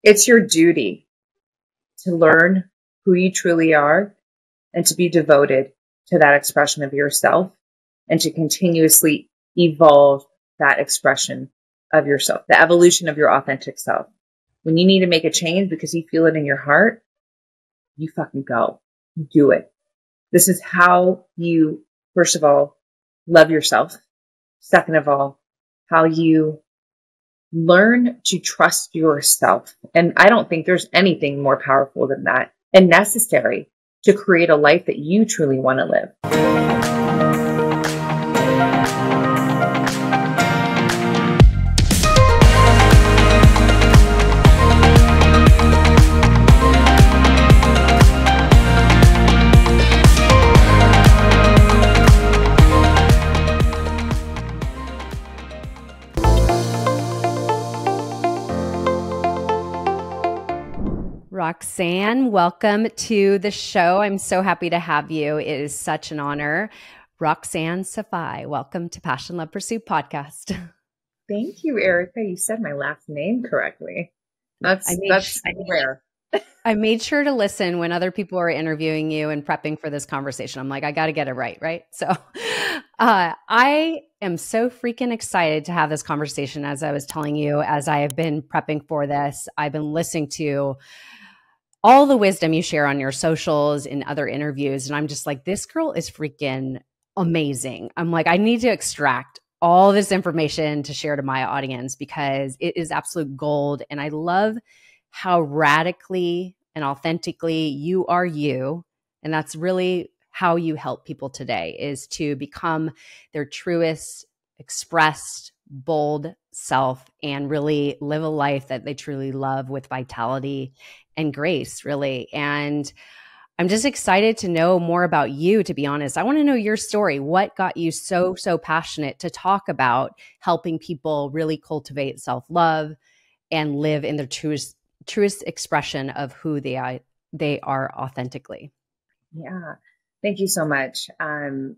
It's your duty to learn who you truly are and to be devoted to that expression of yourself and to continuously evolve that expression of yourself, the evolution of your authentic self. When you need to make a change because you feel it in your heart, you fucking go. You do it. This is how you, first of all, love yourself. Second of all, how you learn to trust yourself. And I don't think there's anything more powerful than that and necessary to create a life that you truly want to live. Roxanne, welcome to the show. I'm so happy to have you. It is such an honor. Roxanne Saffaie, welcome to Passion, Love, Pursuit podcast. Thank you, Erica. You said my last name correctly. That's rare. I made sure to listen when other people were interviewing you and prepping for this conversation. I'm like, I got to get it right? So I am so freaking excited to have this conversation. As I was telling you, as I have been prepping for this, I've been listening to all the wisdom you share on your socials and other interviews. And I'm just like, this girl is freaking amazing. I'm like, I need to extract all this information to share to my audience because it is absolute gold. And I love how radically and authentically you are you. And that's really how you help people today, is to become their truest, expressed, bold self and really live a life that they truly love with vitality and grace, really. And I'm just excited to know more about you, to be honest. I want to know your story. What got you so passionate to talk about helping people really cultivate self-love and live in their truest expression of who they are authentically? Yeah. Thank you so much. I'm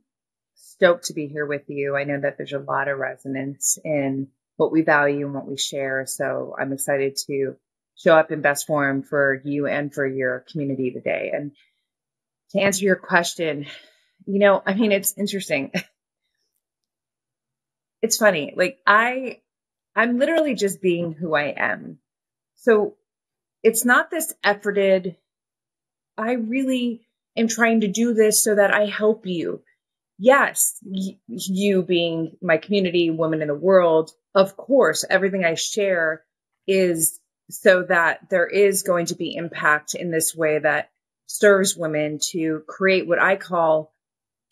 stoked to be here with you. I know that there's a lot of resonance in what we value and what we share. So I'm excited to show up in best form for you and for your community today. And to answer your question, it's interesting. It's funny. Like I'm literally just being who I am. So it's not this efforted, I really am trying to do this so that I help you. Yes, you being my community, women in the world, of course, everything I share is so that there is going to be impact in this way that serves women to create what I call,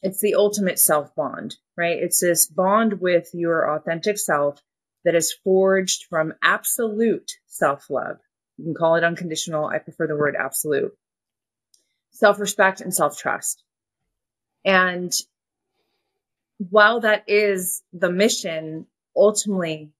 it's the ultimate self bond, right? It's this bond with your authentic self that is forged from absolute self-love. You can call it unconditional. I prefer the word absolute. Self-respect and self-trust. And while that is the mission, ultimately,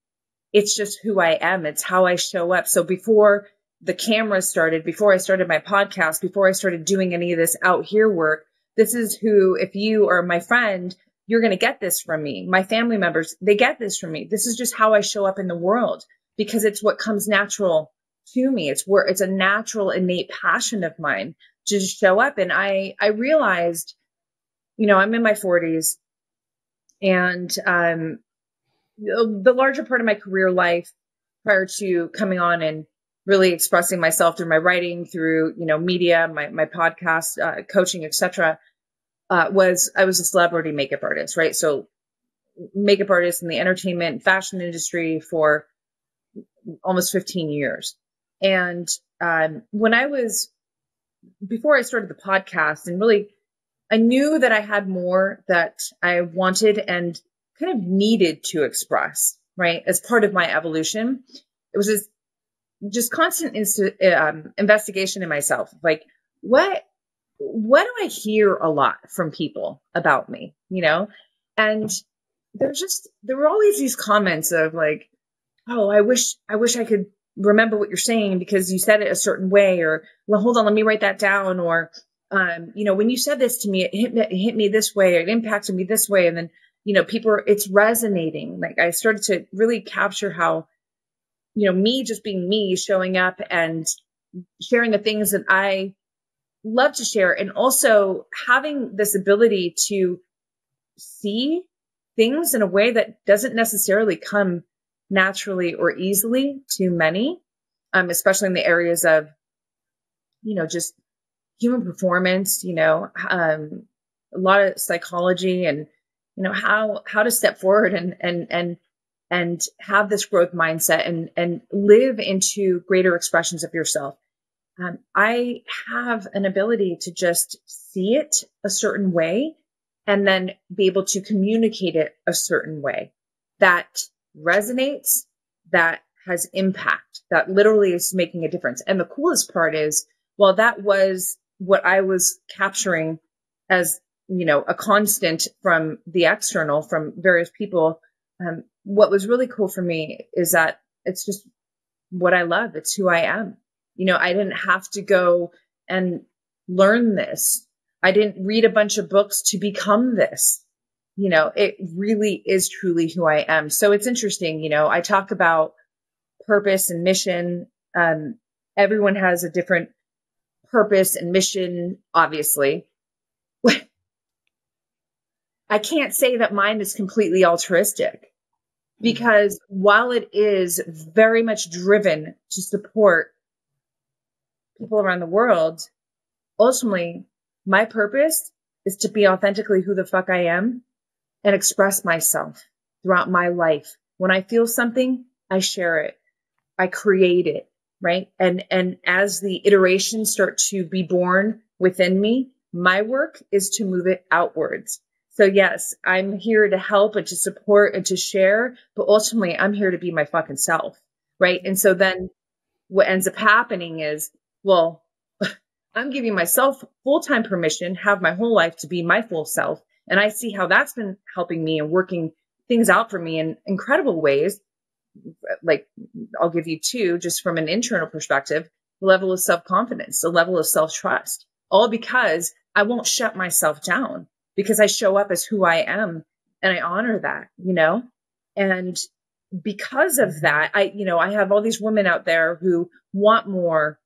it's just who I am. It's how I show up. So before the camera started, before I started my podcast, before I started doing any of this out here work, this is who, if you are my friend, you're going to get this from me. My family members, they get this from me. This is just how I show up in the world because it's what comes natural to me. It's a natural, innate passion of mine to just show up. And I realized, I'm in my 40s. And the larger part of my career life prior to coming on and really expressing myself through my writing, through, media, my podcast, coaching, etc., I was a celebrity makeup artist, right? So makeup artist in the entertainment and fashion industry for almost 15 years. And before I started the podcast, and really, I knew that I had more that I wanted and kind of needed to express, right? As part of my evolution, it was this just constant investigation in myself. Like, what do I hear a lot from people about me, And there were always these comments of like, oh, I wish I could remember what you're saying because you said it a certain way, or, well, hold on, let me write that down. Or, when you said this to me, it hit me this way, or it impacted me this way. And then, it's resonating. Like I started to really capture how me just being me, showing up and sharing the things that I love to share, and also having this ability to see things in a way that doesn't necessarily come naturally or easily to many, especially in the areas of, just human performance, a lot of psychology, and, how to step forward and have this growth mindset and live into greater expressions of yourself. I have an ability to just see it a certain way and then be able to communicate it a certain way that resonates, that has impact, that literally is making a difference. And the coolest part is, while that was what I was capturing as, a constant from the external, from various people, what was really cool for me is that it's just what I love. It's who I am. I didn't have to go and learn this. I didn't read a bunch of books to become this. It really is truly who I am. So it's interesting. I talk about purpose and mission. Everyone has a different purpose and mission, obviously. I can't say that mine is completely altruistic, because while it is very much driven to support people around the world, ultimately, my purpose is to be authentically who the fuck I am and express myself throughout my life. When I feel something, I share it. I create it, right? And as the iterations start to be born within me, my work is to move it outwards. So yes, I'm here to help and to support and to share, but ultimately I'm here to be my fucking self, right? And so then what ends up happening is, well, I'm giving myself full-time permission, have my whole life to be my full self. And I see how that's been helping me and working things out for me in incredible ways. Like, I'll give you two, just from an internal perspective: the level of self-confidence, the level of self-trust, all because I won't shut myself down, because I show up as who I am and I honor that, and because of that, I have all these women out there who want more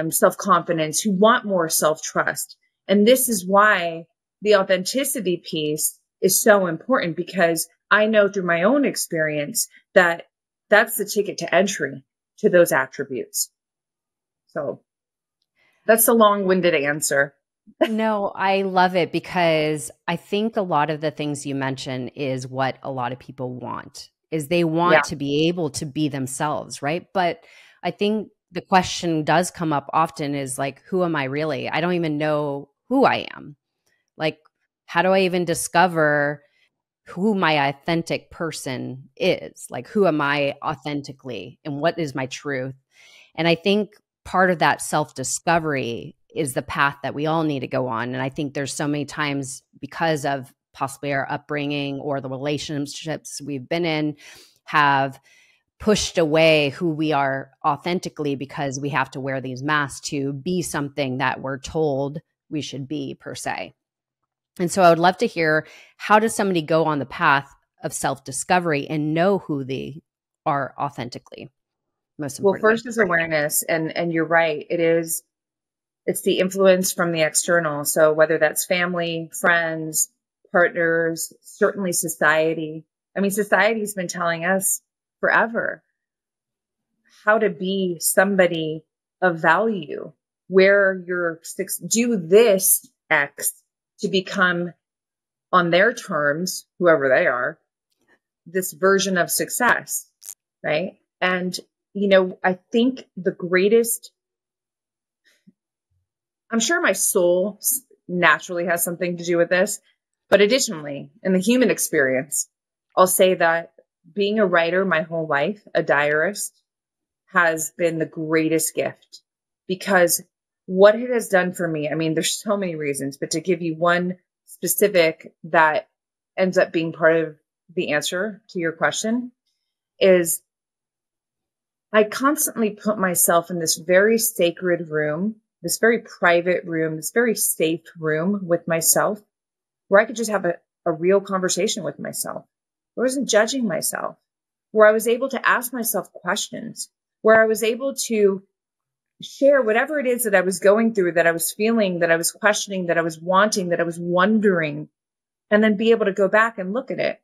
self-confidence, who want more self-trust. And this is why the authenticity piece is so important, because I know through my own experience that that's the ticket to entry to those attributes. So that's a long-winded answer. No, I love it, because I think a lot of the things you mention is what a lot of people want, is they want to be able to be themselves, right? But I think the question does come up often is like, who am I really? I don't even know who I am. Like, how do I even discover who my authentic person is? Like, who am I authentically, and what is my truth? And I think part of that self-discovery is the path that we all need to go on. And I think there's so many times, because of possibly our upbringing or the relationships we've been in, have pushed away who we are authentically, because we have to wear these masks to be something that we're told we should be, per se. And so I would love to hear, how does somebody go on the path of self-discovery and know who they are authentically? Most importantly. Well, first is awareness. And you're right. It's the influence from the external. So whether that's family, friends, partners, certainly society. I mean, society's been telling us forever how to be somebody of value, where you're do this X to become, on their terms, whoever they are, this version of success, right? And, I think the greatest, I'm sure my soul naturally has something to do with this, but additionally, in the human experience, I'll say that being a writer my whole life, a diarist, has been the greatest gift, because what it has done for me, I mean, there's so many reasons, but to give you one specific that ends up being part of the answer to your question, is I constantly put myself in this very sacred room, this very private room, this very safe room with myself, where I could just have a real conversation with myself. I wasn't judging myself. where I was able to ask myself questions, where I was able to share whatever it is that I was going through, that I was feeling, that I was questioning, that I was wanting, that I was wondering, and then be able to go back and look at it.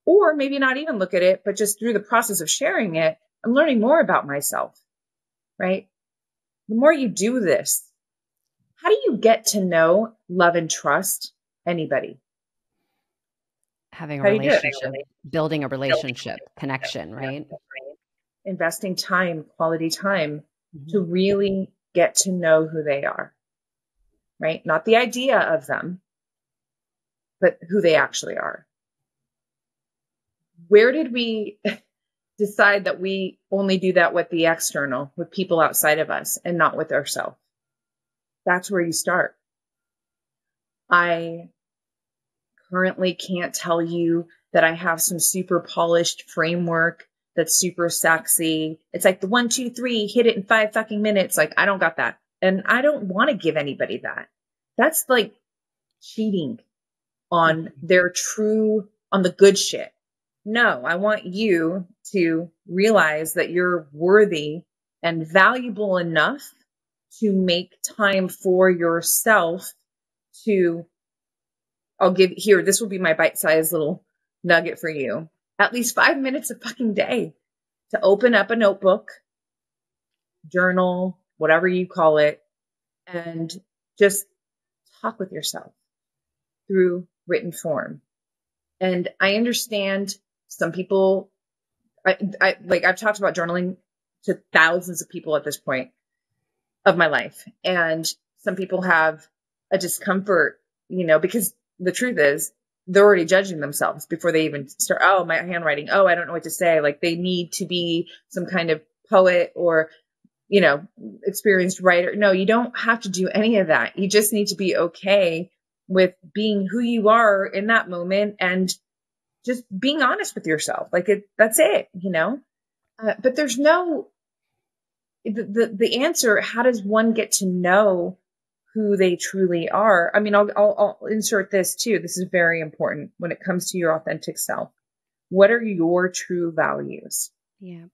Or maybe not even look at it, but just through the process of sharing it, I'm learning more about myself, right? The more you do this, how do you get to know, love, and trust anybody? Having a How do you do it? relationship, building a relationship, connection, right? Investing time, quality time to Mm-hmm. really get to know who they are, right? Not the idea of them, but who they actually are. Where did we decide that we only do that with the external, with people outside of us, and not with ourselves? That's where you start. I currently can't tell you that I have some super polished framework that's super sexy. It's like the 1, 2, 3, hit it in 5 fucking minutes. Like, I don't got that. And I don't want to give anybody that. That's like cheating on their true, on the good shit. No, I want you to realize that you're worthy and valuable enough to make time for yourself to, I'll give here, this will be my bite-sized little nugget for you. At least 5 minutes a fucking day to open up a notebook, journal, whatever you call it, and just talk with yourself through written form. And I understand some people, I've talked about journaling to thousands of people at this point of my life. And some people have a discomfort, because the truth is they're already judging themselves before they even start. Oh, my handwriting. Oh, I don't know what to say. Like they need to be some kind of poet or, experienced writer. No, you don't have to do any of that. You just need to be okay with being who you are in that moment and just being honest with yourself. Like that's it, but there's no, the answer, how does one get to know who they truly are? I mean, I'll insert this too. This is very important when it comes to your authentic self. What are your true values? Yeah.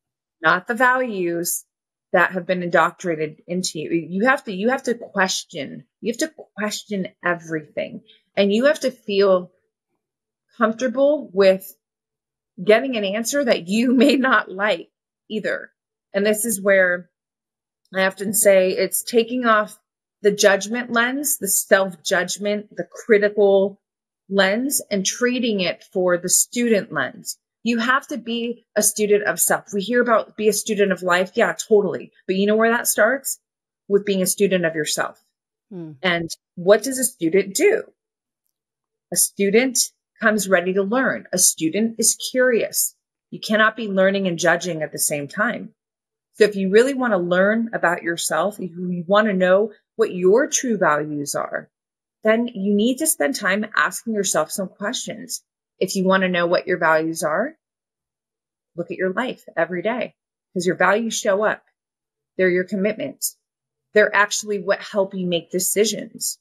Not the values that have been indoctrinated into you. You have to question. You have to question everything. And you have to feel comfortable with getting an answer that you may not like either. And this is where I often say it's taking off the judgment lens, the self-judgment, the critical lens, and trading it for the student lens. You have to be a student of self. We hear about be a student of life. Yeah, totally. But you know where that starts? With being a student of yourself. And what does a student do? A student comes ready to learn. A student is curious. You cannot be learning and judging at the same time. So if you really want to learn about yourself, if you want to know what your true values are, then you need to spend time asking yourself some questions. If you want to know what your values are, look at your life every day because your values show up. They're your commitments. They're actually what help you make decisions.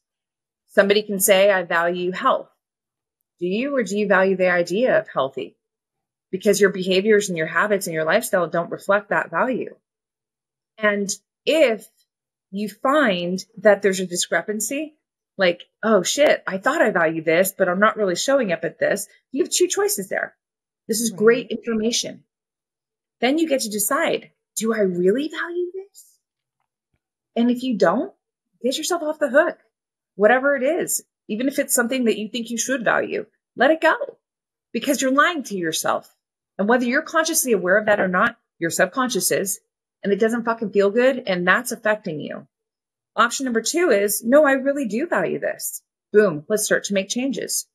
Somebody can say, I value health. Do you, or do you value the idea of healthy? Because your behaviors and your habits and your lifestyle don't reflect that value. And if you find that there's a discrepancy, like, oh shit, I thought I value this, but I'm not really showing up at this. You have 2 choices there. This is great information. Then you get to decide, do I really value this? And if you don't, get yourself off the hook, whatever it is, even if it's something that you think you should value, let it go because you're lying to yourself. And whether you're consciously aware of that or not, your subconscious is, and it doesn't fucking feel good. And that's affecting you. Option number 2 is, no, I really do value this. Boom. Let's start to make changes.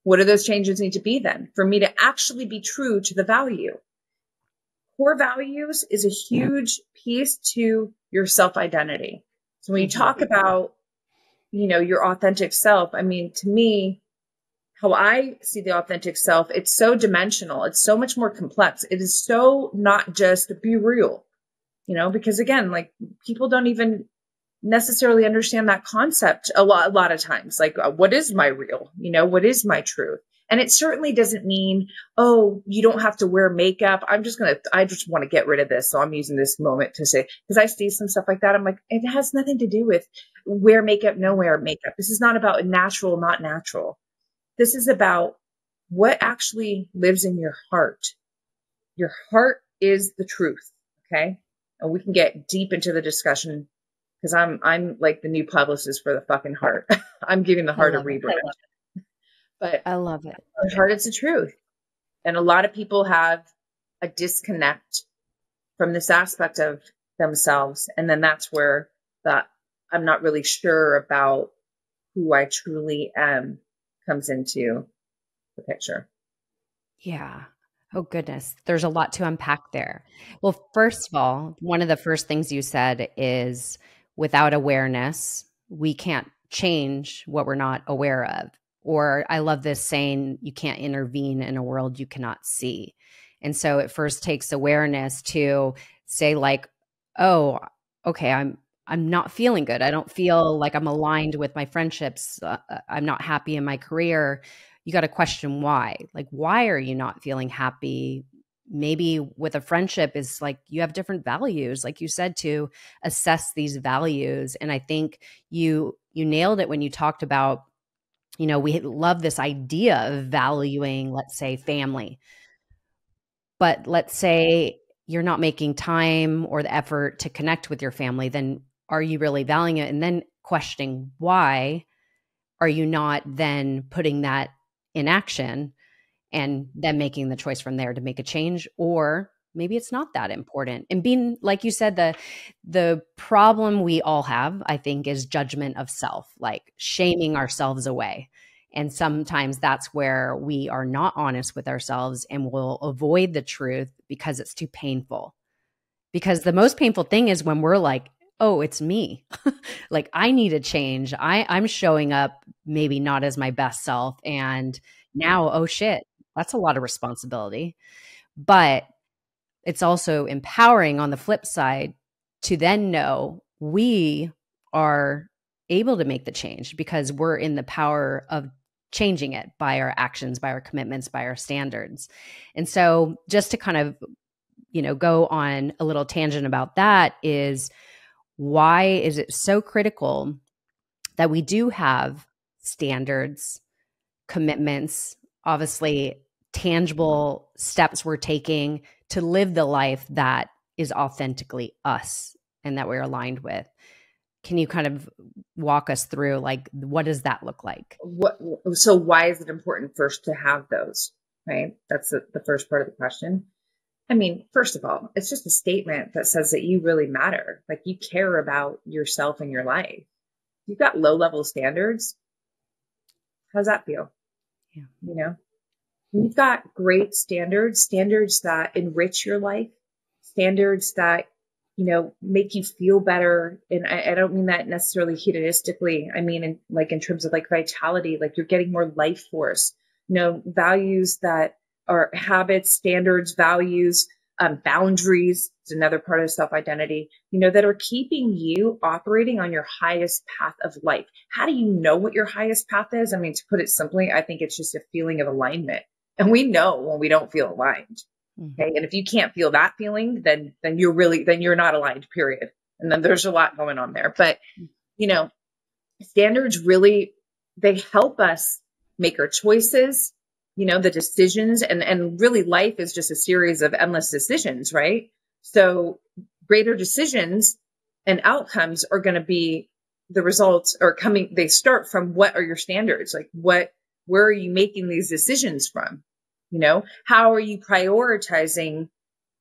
What do those changes need to be then for me to actually be true to the value? Core values is a huge piece to your self-identity. So when you talk about, your authentic self, I mean, to me, how I see the authentic self, it's so dimensional. It's so much more complex. It is so not just be real, because again, like people don't even necessarily understand that concept a lot of times. Like, what is my real? What is my truth? And it certainly doesn't mean, oh, you don't have to wear makeup. I just want to get rid of this. So I'm using this moment to say, because I see some stuff like that. I'm like, it has nothing to do with wear makeup, no wear makeup. This is not about natural, not natural. This is about what actually lives in your heart. Your heart is the truth. Okay. And we can get deep into the discussion because I'm like the new publicist for the fucking heart. I'm giving the heart a rebrand. But I love it. the heart is the truth. And a lot of people have a disconnect from this aspect of themselves. And then that's where that I'm not really sure about who I truly am comes into the picture. Yeah. Oh, goodness. There's a lot to unpack there. Well, first of all, one of the first things you said is without awareness, we can't change what we're not aware of. Or I love this saying, you can't intervene in a world you cannot see. And so it first takes awareness to say like, oh, okay, I'm not feeling good. I don't feel like I'm aligned with my friendships. I'm not happy in my career. You got to question why. Like, why are you not feeling happy? Maybe with a friendship is like you have different values, like you said, to assess these values. And I think you nailed it when you talked about, we love this idea of valuing, let's say, family. But let's say you're not making time or the effort to connect with your family, then are you really valuing it? And then questioning why are you not then putting that in action and then making the choice from there to make a change? Or maybe it's not that important. And being, like you said, the problem we all have, I think, is judgment of self, like shaming ourselves away. And sometimes that's where we are not honest with ourselves and will avoid the truth because it's too painful. Because the most painful thing is when we're like, oh, it's me. Like I need a change. I'm showing up maybe not as my best self. And now, oh shit, that's a lot of responsibility. But it's also empowering on the flip side to then know we are able to make the change because we're in the power of changing it by our actions, by our commitments, by our standards. And so just to kind of, go on a little tangent about that is why is it so critical that we do have standards, commitments, obviously tangible steps we're taking to live the life that is authentically us and that we're aligned with. Can you kind of walk us through, like, what does that look like? So why is it important first to have those, right? That's the first part of the question. I mean, first of all, it's just a statement that says that you really matter. Like you care about yourself and your life. You've got low level standards. How's that feel? Yeah. You've got great standards that enrich your life, standards that, make you feel better. And I don't mean that necessarily hedonistically. I mean, in terms of like vitality, like you're getting more life force, values that are habits, standards, values, boundaries. It's another part of self-identity, that are keeping you operating on your highest path of life. How do you know what your highest path is? I mean, to put it simply, I think it's just a feeling of alignment. And we know when we don't feel aligned. Okay. And if you can't feel that feeling, then you're not aligned, period. And then there's a lot going on there. But, standards really, they help us make our choices, the decisions, and really life is just a series of endless decisions, right? So greater decisions and outcomes are going to be the results are coming. They start from what are your standards? Like where are you making these decisions from? How are you prioritizing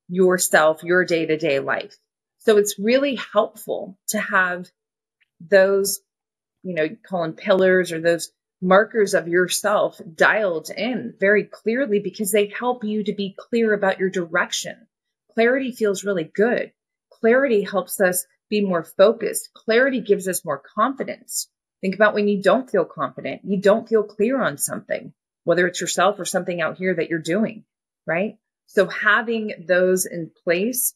yourself, your day-to-day life? So it's really helpful to have those, call them pillars or those markers of yourself dialed in very clearly because they help you to be clear about your direction. Clarity feels really good. Clarity helps us be more focused. Clarity gives us more confidence. Think about when you don't feel confident, you don't feel clear on something, whether it's yourself or something out here that you're doing, right? So having those in place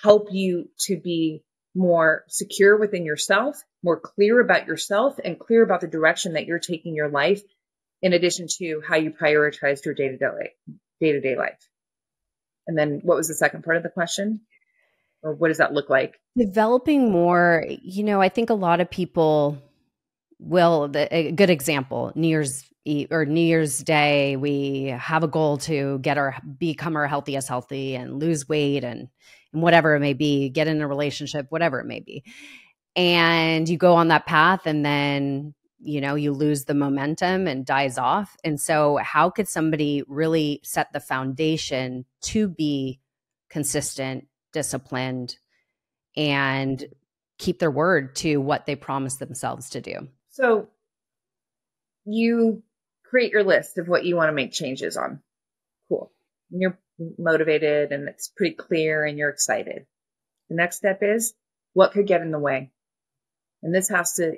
help you to be more secure within yourself, more clear about yourself, and clear about the direction that you're taking your life. in addition to how you prioritized your day-to-day life. And then what was the second part of the question? Or what does that look like? Developing more, I think a lot of people will, a good example, New Year's Eve or New Year's Day, we have a goal to become our healthiest healthy and lose weight and whatever it may be, get in a relationship, whatever it may be. And you go on that path and then, you lose the momentum and dies off. And so how could somebody really set the foundation to be consistent, disciplined, and keep their word to what they promised themselves to do? So you create your list of what you want to make changes on. Cool. And you're motivated and it's pretty clear and you're excited. The next step is what could get in the way? And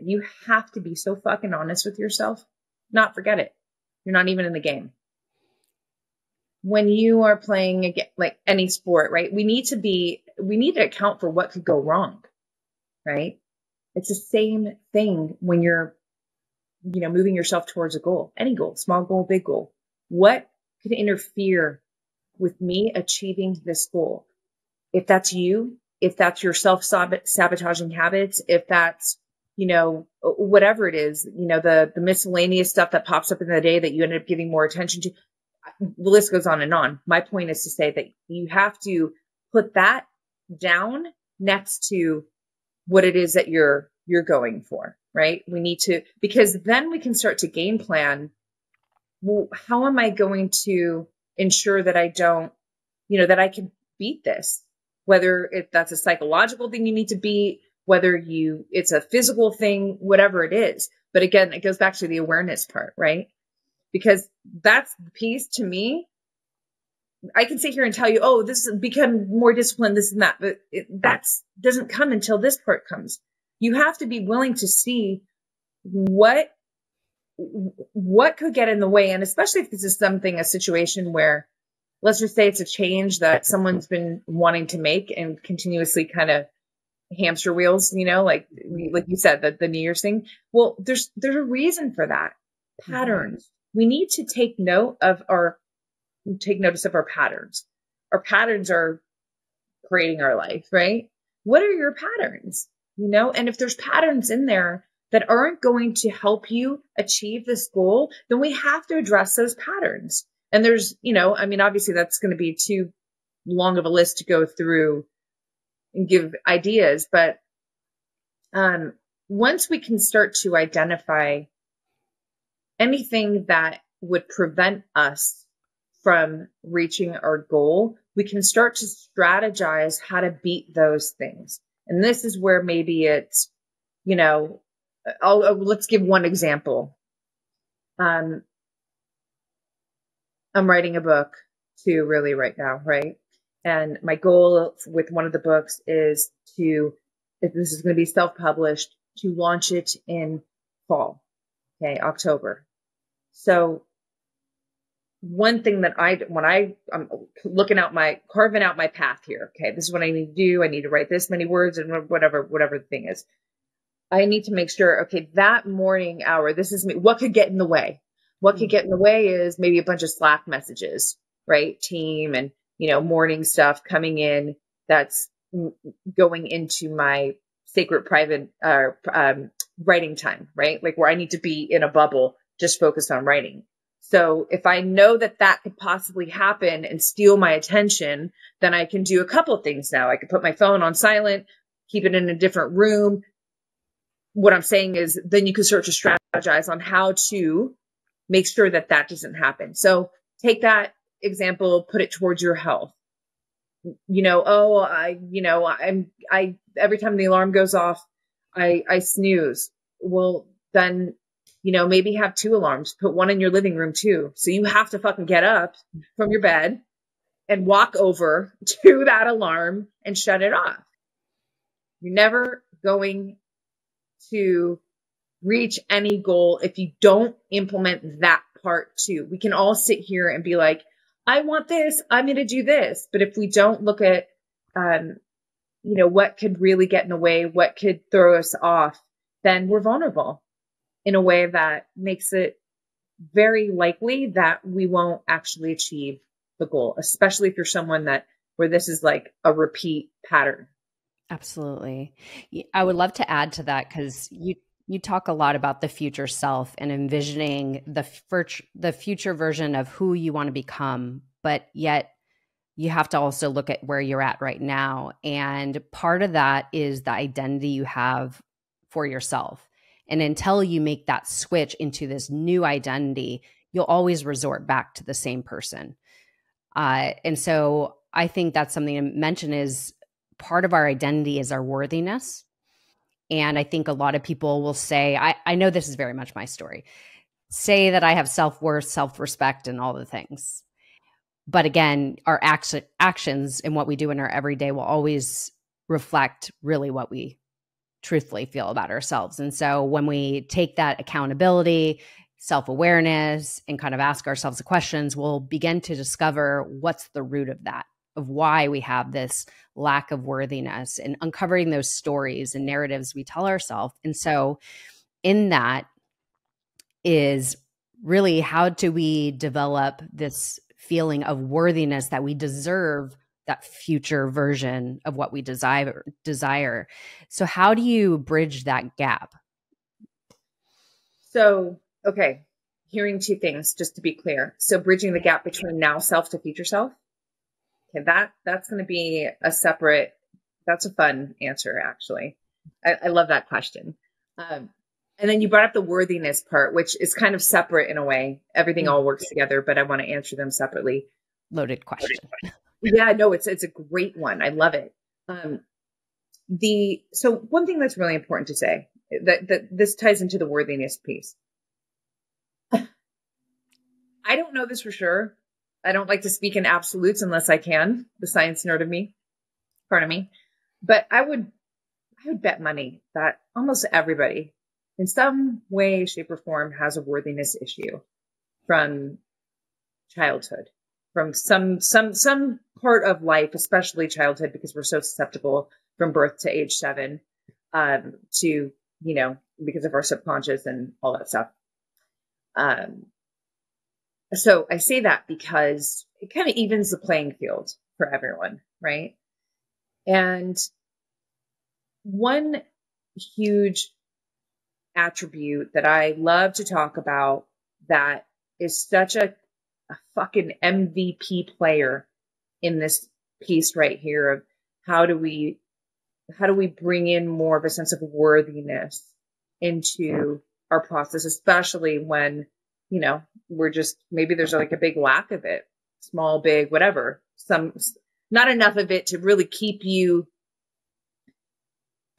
you have to be so fucking honest with yourself. Not forget it. You're not even in the game. When you are playing like any sport, right? We need to account for what could go wrong, right? It's the same thing when you're, moving yourself towards a goal, any goal, small goal, big goal. What could interfere with me achieving this goal? If that's you, if that's your self-sabotaging habits, if that's, whatever it is, the miscellaneous stuff that pops up in the day that you end up giving more attention to, the list goes on and on. My point is to say that you have to put that down next to what it is that you're going for, right? We need to, because then we can start to game plan. Well, how am I going to ensure that I don't, that I can beat this? Whether that's a psychological thing you need to beat, whether it's a physical thing, whatever it is. But again, it goes back to the awareness part, right? Because that's the piece to me. I can sit here and tell you, oh, this has become more disciplined, this and that, but that doesn't come until this part comes. You have to be willing to see what could get in the way. And especially if this is a situation where, let's just say it's a change that someone's been wanting to make and continuously kind of hamster wheels, like you said, the New Year's thing. Well, there's a reason for that. Patterns. Mm-hmm. We need to take notice of our patterns. Our patterns are creating our life, right? What are your patterns? And if there's patterns in there that aren't going to help you achieve this goal, then we have to address those patterns. And there's, obviously that's going to be too long of a list to go through and give ideas. But once we can start to identify anything that would prevent us from reaching our goal, we can start to strategize how to beat those things. And this is where maybe it's, let's give one example. I'm writing a book too, really right now, right? And my goal with one of the books is if this is going to be self-published, to launch it in fall, okay, October. So one thing that I'm carving out my path here, okay, this is what I need to do. I need to write this many words and whatever the thing is. I need to make sure, okay, that morning hour, this is me. What could get in the way? What could get in the way is maybe a bunch of Slack messages, right? Team and, morning stuff coming in that's going into my sacred private writing time, right? Like where I need to be in a bubble, just focused on writing. So if I know that could possibly happen and steal my attention, then I can do a couple of things now. I could put my phone on silent, keep it in a different room. What I'm saying is then you can start to strategize on how to make sure that doesn't happen. So take that example, put it towards your health. Every time the alarm goes off, I snooze. Well, then, maybe have 2 alarms, put one in your living room too. So you have to fucking get up from your bed and walk over to that alarm and shut it off. You're never going to reach any goal if you don't implement that part too. We can all sit here and be like, I want this, I'm going to do this. But if we don't look at, what could really get in the way, what could throw us off, then we're vulnerable in a way that makes it very likely that we won't actually achieve the goal, especially if you're someone that where this is like a repeat pattern. Absolutely. I would love to add to that because you talk a lot about the future self and envisioning the future version of who you want to become, but yet you have to also look at where you're at right now. And part of that is the identity you have for yourself. And until you make that switch into this new identity, you'll always resort back to the same person. And so I think that's something to mention is part of our identity is our worthiness. And I think a lot of people will say, I know this is very much my story, say that I have self-worth, self-respect, and all the things. But again, our actions and what we do in our everyday will always reflect really what we truthfully feel about ourselves. And so when we take that accountability, self-awareness, and kind of ask ourselves the questions, we'll begin to discover what's the root of that, of why we have this lack of worthiness, and uncovering those stories and narratives we tell ourselves. And so in that is really, how do we develop this feeling of worthiness that we deserve that future version of what we desire. So how do you bridge that gap? So, okay, hearing two things, just to be clear. So bridging the gap between now self to future self. Okay, that's going to be that's a fun answer, actually. I love that question. And then you brought up the worthiness part, which is kind of separate in a way. Everything all works together, but I want to answer them separately. Loaded question. Yeah, no, it's a great one. I love it. So one thing that's really important to say that this ties into the worthiness piece. I don't know this for sure. I don't like to speak in absolutes unless I can. The science nerd of me, part of me. But I would bet money that almost everybody, in some way, shape, or form, has a worthiness issue from childhood, from some part of life, especially childhood, because we're so susceptible from birth to age 7, to, because of our subconscious and all that stuff. So I say that because it kind of evens the playing field for everyone, right? And one huge attribute that I love to talk about that is such a fucking MVP player in this piece right here of how do we bring in more of a sense of worthiness into our process, especially when, we're just, maybe there's like a big lack of it, small, big, whatever, not enough of it to really keep you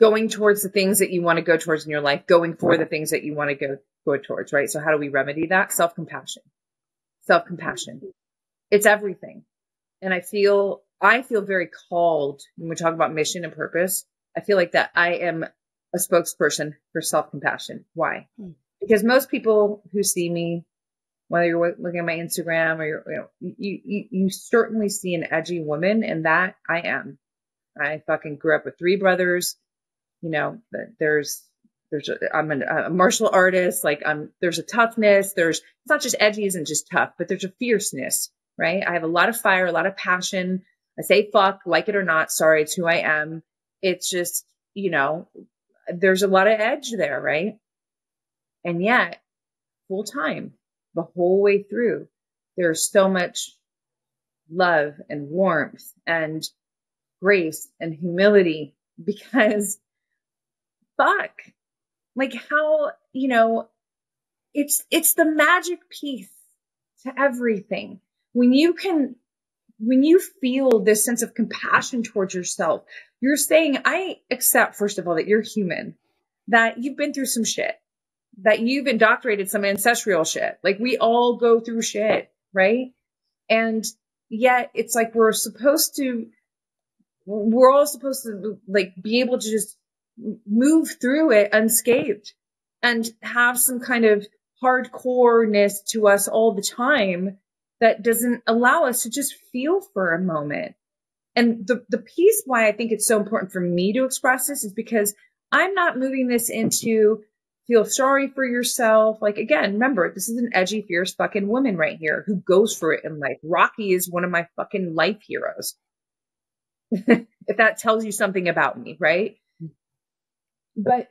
going towards the things that you want to go towards in your life, going for the things that you want to go towards, right? So how do we remedy that? Self-compassion. It's everything. And I feel very called when we talk about mission and purpose. I feel like that I am a spokesperson for self-compassion. Why? Because most people who see me, whether you're looking at my Instagram or you certainly see an edgy woman, and that I am. I fucking grew up with 3 brothers. I'm a martial artist. Like there's a toughness. It's not just edgy isn't just tough, but there's a fierceness, right? I have a lot of fire, a lot of passion. I say fuck, like it or not. Sorry, it's who I am. It's just, there's a lot of edge there, right? And yet, full time, the whole way through, there's so much love and warmth and grace and humility, because fuck, like how, it's the magic piece to everything. When you feel this sense of compassion towards yourself, you're saying, I accept, first of all, that you're human, that you've been through some shit, that you've indoctrinated some ancestral shit. Like we all go through shit, right? And yet it's like we're all supposed to like be able to just move through it unscathed and have some kind of hardcoreness to us all the time that doesn't allow us to just feel for a moment. And the piece why I think it's so important for me to express this is because I'm not moving this into feel sorry for yourself. Like, again, remember, this is an edgy, fierce fucking woman right here who goes for it in life. Rocky is one of my fucking life heroes. If that tells you something about me, right? But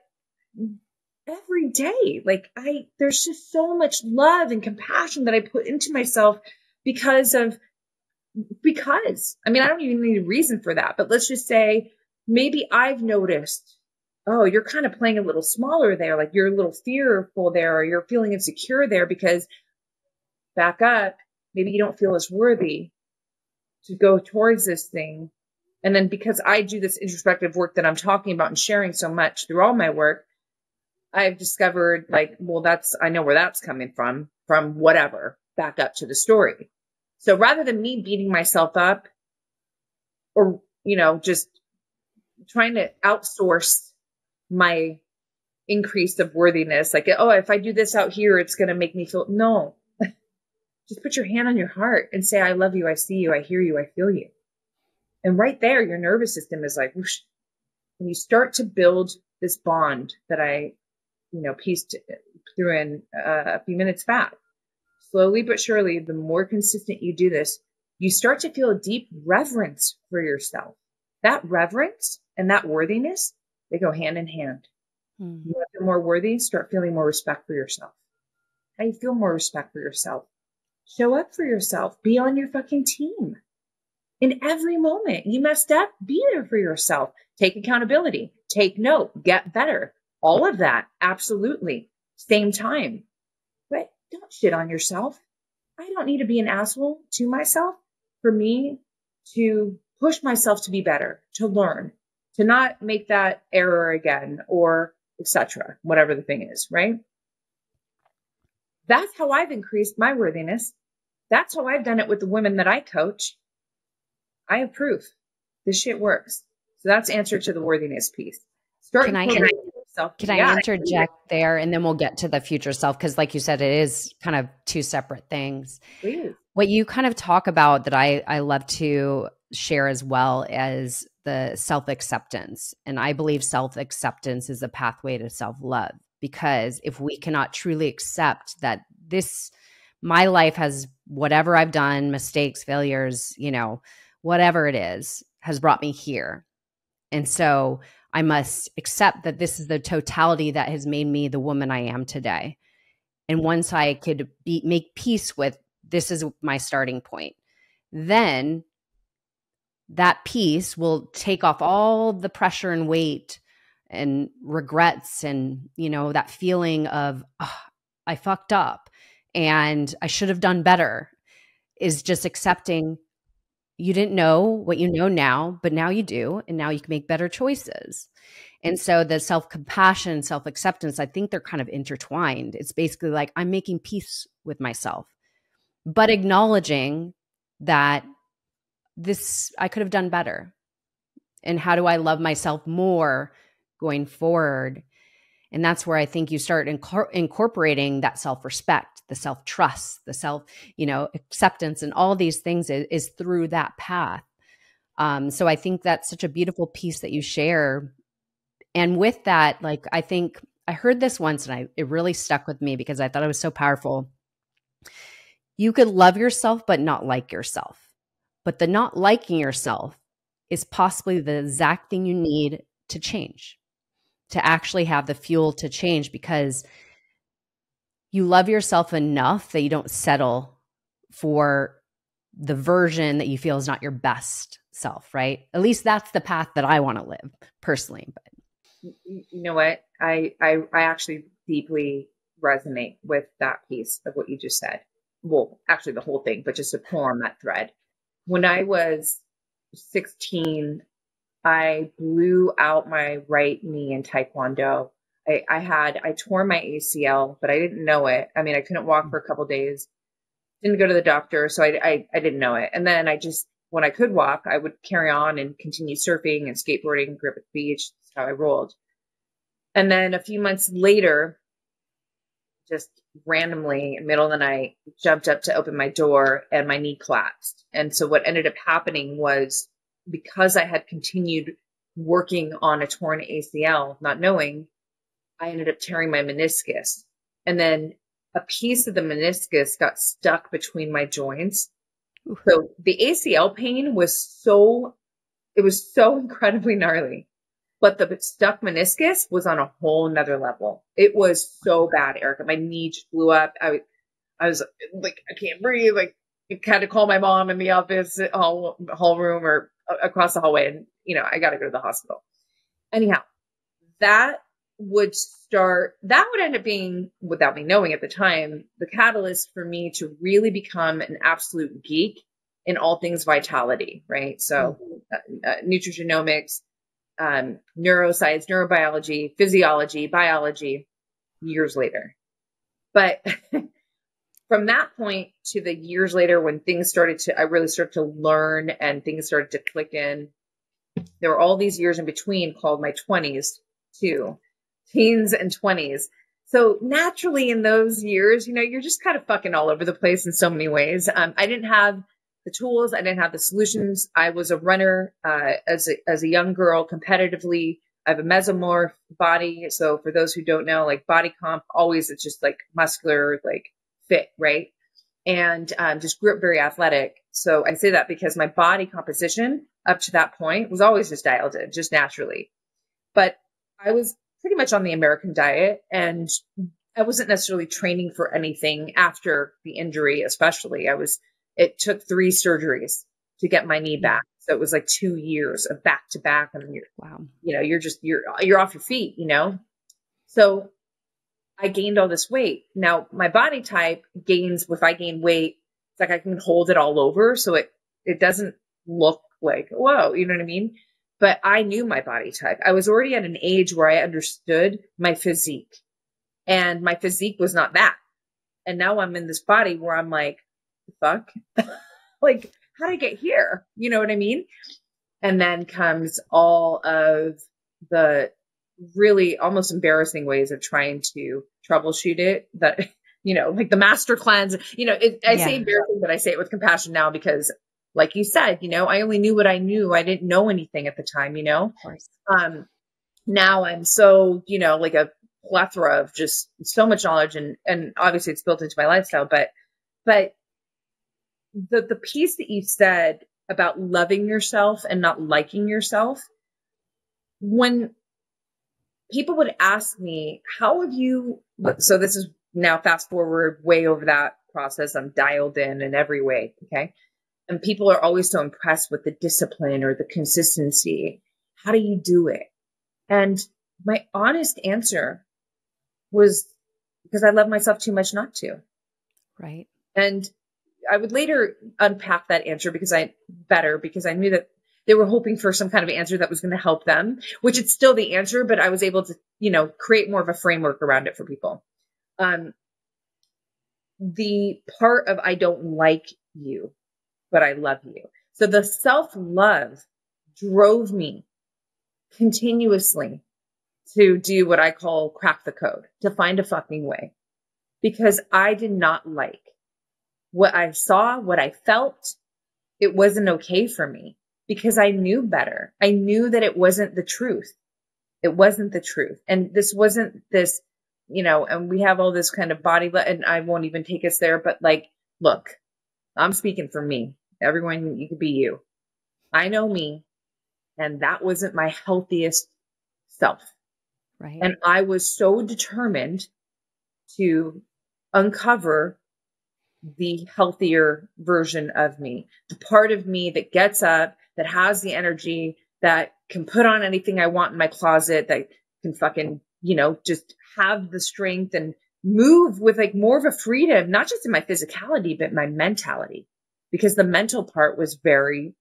every day, like there's just so much love and compassion that I put into myself because, I mean, I don't even need a reason for that, but let's just say maybe I've noticed, oh, you're kind of playing a little smaller there. Like you're a little fearful there, or you're feeling insecure there because back up, maybe you don't feel as worthy to go towards this thing. And then because I do this introspective work that I'm talking about and sharing so much through all my work, I've discovered like, well, I know where that's coming from whatever, back up to the story. So rather than me beating myself up or, just trying to outsource my increase of worthiness, like, oh, if I do this out here, it's going to make me feel, no, just put your hand on your heart and say, I love you. I see you. I hear you. I feel you. And right there, your nervous system is like, whoosh. And you start to build this bond that I, pieced through in a few minutes back. Slowly but surely, the more consistent you do this, you start to feel a deep reverence for yourself. That reverence and that worthiness, they go hand in hand. Mm. You want to feel more worthy, start feeling more respect for yourself. How do you feel more respect for yourself? Show up for yourself. Be on your fucking team. In every moment you messed up, be there for yourself. Take accountability. Take note. Get better. All of that. Absolutely. Same time. But don't shit on yourself. I don't need to be an asshole to myself for me to push myself to be better, to learn, to not make that error again, or etc. Whatever the thing is, right? That's how I've increased my worthiness. That's how I've done it with the women that I coach. I have proof. This shit works. So that's answer to the worthiness piece. Can I interject there, and then we'll get to the future self? Because like you said, it is kind of two separate things. Please. What you kind of talk about that I love to share as well as the self-acceptance. And I believe self-acceptance is a pathway to self-love, because if we cannot truly accept that my life has whatever I've done, mistakes, failures, whatever it is, has brought me here. And so I must accept that this is the totality that has made me the woman I am today. And once I could make peace with this is my starting point, then that peace will take off all the pressure and weight and regrets and, that feeling of, oh, I fucked up and I should have done better, is just accepting you didn't know what you know now, but now you do. And now you can make better choices. And so the self-compassion, self-acceptance, I think they're kind of intertwined. It's basically like I'm making peace with myself, but acknowledging that I could have done better. And how do I love myself more going forward? And that's where I think you start incorporating that self-respect, the self-trust, the acceptance, and all these things is through that path. So I think that's such a beautiful piece that you share. And with that, like, I think I heard this once and it really stuck with me because I thought it was so powerful. You could love yourself, but not like yourself. But the not liking yourself is possibly the exact thing you need to change, to actually have the fuel to change, because you love yourself enough that you don't settle for the version that you feel is not your best self, right? At least that's the path that I want to live personally. But you know what? I actually deeply resonate with that piece of what you just said. Well, actually the whole thing, but just to pull on that thread. When I was 16, I blew out my right knee in Taekwondo. I tore my ACL, but I didn't know it. I mean, I couldn't walk for a couple of days, didn't go to the doctor. So I didn't know it. And then when I could walk, I would carry on and continue surfing and skateboarding, grip at the beach. That's how I rolled. And then a few months later, just randomly in the middle of the night, jumped up to open my door and my knee collapsed. And so what ended up happening was, because I had continued working on a torn ACL, not knowing, I ended up tearing my meniscus. And then a piece of the meniscus got stuck between my joints. Oof. So the ACL pain it was so incredibly gnarly. But the stuck meniscus was on a whole nother level. It was so bad, Erica. My knee just blew up. I was like, I can't breathe. Like, I had to call my mom in the office hall room or across the hallway. And, I got to go to the hospital. Anyhow, that would end up being, without me knowing at the time, the catalyst for me to really become an absolute geek in all things vitality, right? So nutrigenomics, neuroscience, neurobiology, physiology, biology, years later. But from that point to the years later when I really started to learn and things started to click in, there were all these years in between called my 20s too, teens and 20s. So naturally in those years, you're just kind of fucking all over the place in so many ways. I didn't have the tools. I didn't have the solutions. I was a runner as a young girl competitively. I have a mesomorph body. So for those who don't know, like body comp, always it's just like muscular, like fit, right? And just grew up very athletic. So I say that because my body composition up to that point was always just dialed in, just naturally. But I was pretty much on the American diet, and I wasn't necessarily training for anything after the injury, especially. It took 3 surgeries to get my knee back. So it was like 2 years of back to back. And you're off your feet, So I gained all this weight. Now my body type gains, if I gain weight, it's like I can hold it all over. So it doesn't look like, whoa, you know what I mean? But I knew my body type. I was already at an age where I understood my physique, and my physique was not that. And now I'm in this body where I'm like, fuck, like, how did I get here? You know what I mean? And then comes all of the really almost embarrassing ways of trying to troubleshoot it, that, like the master cleanse, I say embarrassing, but I say it with compassion now because, like you said, I only knew what I knew. I didn't know anything at the time, Of course. Now I'm so, like a plethora of just so much knowledge, and obviously it's built into my lifestyle, but the piece that you said about loving yourself and not liking yourself, when people would ask me, how have you, so this is now fast forward way over that process. I'm dialed in every way. Okay. And people are always so impressed with the discipline or the consistency. How do you do it? And my honest answer was because I love myself too much not to. Right. And I would later unpack that answer because I knew that they were hoping for some kind of answer that was going to help them, which it's still the answer, but I was able to, create more of a framework around it for people. The part of I don't like you, but I love you. So the self-love drove me continuously to do what I call crack the code, to find a fucking way, because I did not like what I saw, what I felt. It wasn't okay for me because I knew better. I knew that it wasn't the truth. It wasn't the truth. And this wasn't this, and we have all this kind of body, and I won't even take us there, but like, look, I'm speaking for me. Everyone, you could be you. I know me. And that wasn't my healthiest self. Right. And I was so determined to uncover the healthier version of me, the part of me that gets up, that has the energy, that can put on anything I want in my closet, that can fucking, just have the strength and move with like more of a freedom, not just in my physicality, but my mentality, because the mental part was very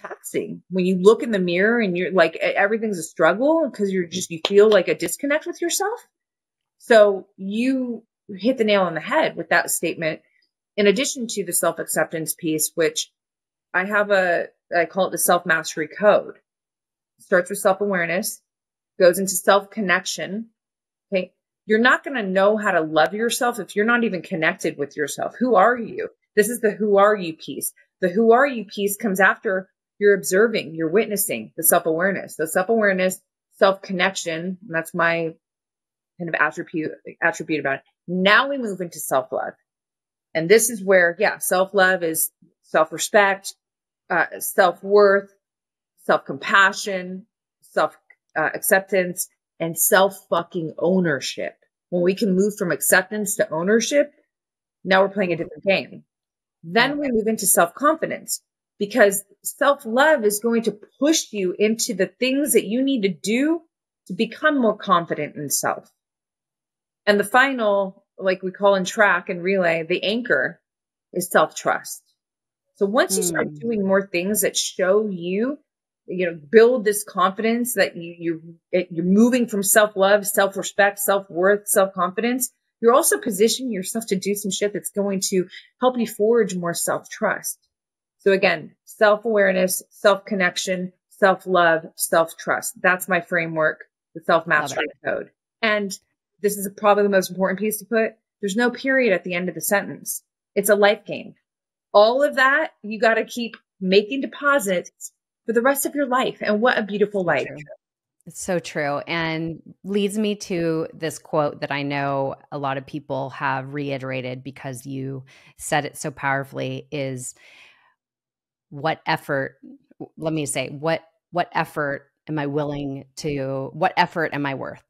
taxing. When you look in the mirror and you're like, everything's a struggle because you feel like a disconnect with yourself. So you hit the nail on the head with that statement. In addition to the self-acceptance piece, which I call it the self-mastery code. It starts with self-awareness, goes into self-connection. Okay. You're not going to know how to love yourself if you're not even connected with yourself. Who are you? This is the who are you piece. The who are you piece comes after you're observing, you're witnessing the self-awareness, self-connection. That's my kind of attribute about it. Now we move into self-love. And this is where, self-love is self-respect, self-worth, self-compassion, self-acceptance, and self-fucking ownership. When we can move from acceptance to ownership, now we're playing a different game. Then we move into self-confidence, because self-love is going to push you into the things that you need to do to become more confident in self. And the final, like we call in track and relay, the anchor is self-trust. So once you start doing more things that show you, build this confidence that you're moving from self-love, self-respect, self-worth, self-confidence, you're also positioning yourself to do some shit that's going to help you forge more self-trust. So again, self-awareness, self-connection, self-love, self-trust. That's my framework, the self-mastery code. And this is probably the most important piece to put. There's no period at the end of the sentence. It's a life game. All of that, you got to keep making deposits for the rest of your life. And what a beautiful life. True. It's so true. And leads me to this quote that I know a lot of people have reiterated because you said it so powerfully is what effort am I worth?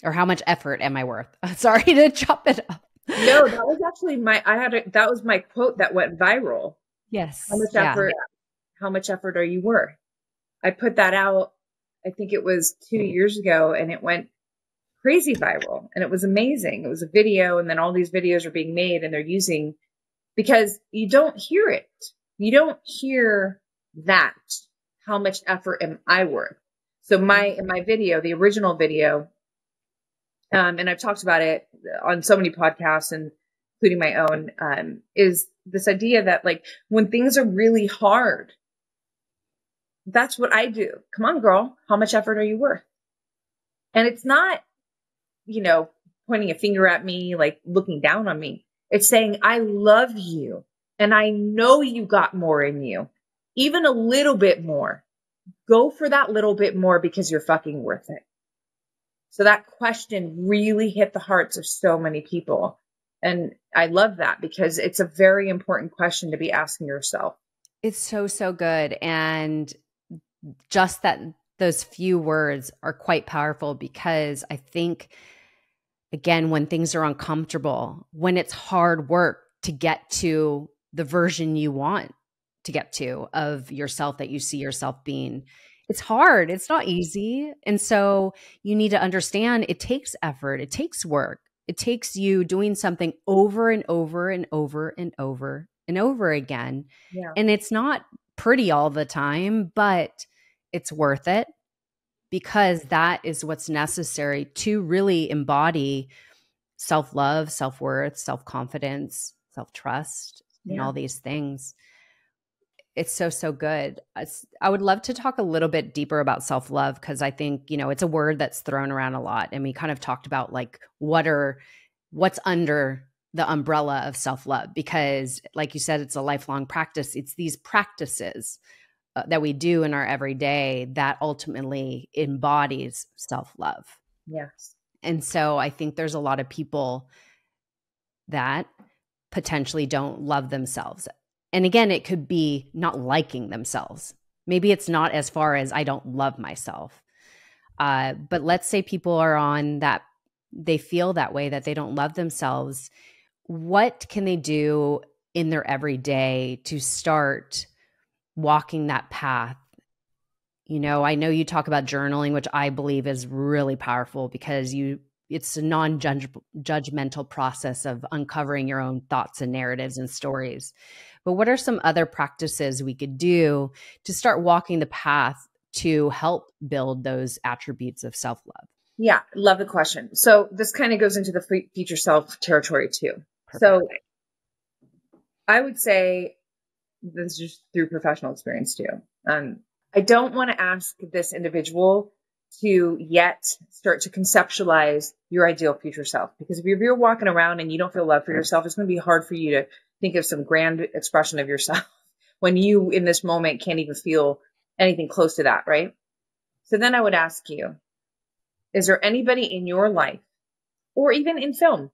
Or how much effort am I worth? Sorry to chop it up. No, that was actually that was my quote that went viral. Yes. How much effort are you worth? I put that out, I think it was 2 years ago, and it went crazy viral, and it was amazing. It was a video, and then all these videos are being made, and they're using, because you don't hear it. You don't hear that. How much effort am I worth? So in my video, the original video, and I've talked about it on so many podcasts, and including my own, is this idea that like when things are really hard, that's what I do. Come on, girl. How much effort are you worth? And it's not, pointing a finger at me, like looking down on me. It's saying, I love you. And I know you got more in you, even a little bit more. Go for that little bit more because you're fucking worth it. So that question really hit the hearts of so many people. And I love that because it's a very important question to be asking yourself. It's so, so good. And just that those few words are quite powerful because I think, again, when things are uncomfortable, when it's hard work to get to the version you want to get to of yourself that you see yourself being, it's hard. It's not easy. And so you need to understand it takes effort. It takes work. It takes you doing something over and over and over and over and over again. Yeah. And it's not pretty all the time, but it's worth it because that is what's necessary to really embody self-love, self-worth, self-confidence, self-trust, and all these things. It's so, so good. I would love to talk a little bit deeper about self-love because I think, it's a word that's thrown around a lot. And we kind of talked about like what's under the umbrella of self-love because like you said, it's a lifelong practice. It's these practices that we do in our everyday that ultimately embodies self-love. Yes. And so I think there's a lot of people that potentially don't love themselves. And again, it could be not liking themselves. Maybe it's not as far as I don't love myself. But let's say people are on that, they feel that way, that they don't love themselves. What can they do in their everyday to start walking that path? I know you talk about journaling, which I believe is really powerful because it's a non-judgmental process of uncovering your own thoughts and narratives and stories. But what are some other practices we could do to start walking the path to help build those attributes of self-love? Yeah, love the question. So this kind of goes into the future self territory too. Perfect. So I would say this is just through professional experience too. I don't want to ask this individual to yet start to conceptualize your ideal future self. Because if you're walking around and you don't feel love for yourself, it's going to be hard for you to think of some grand expression of yourself when you in this moment can't even feel anything close to that, right? So then I would ask you, is there anybody in your life or even in film,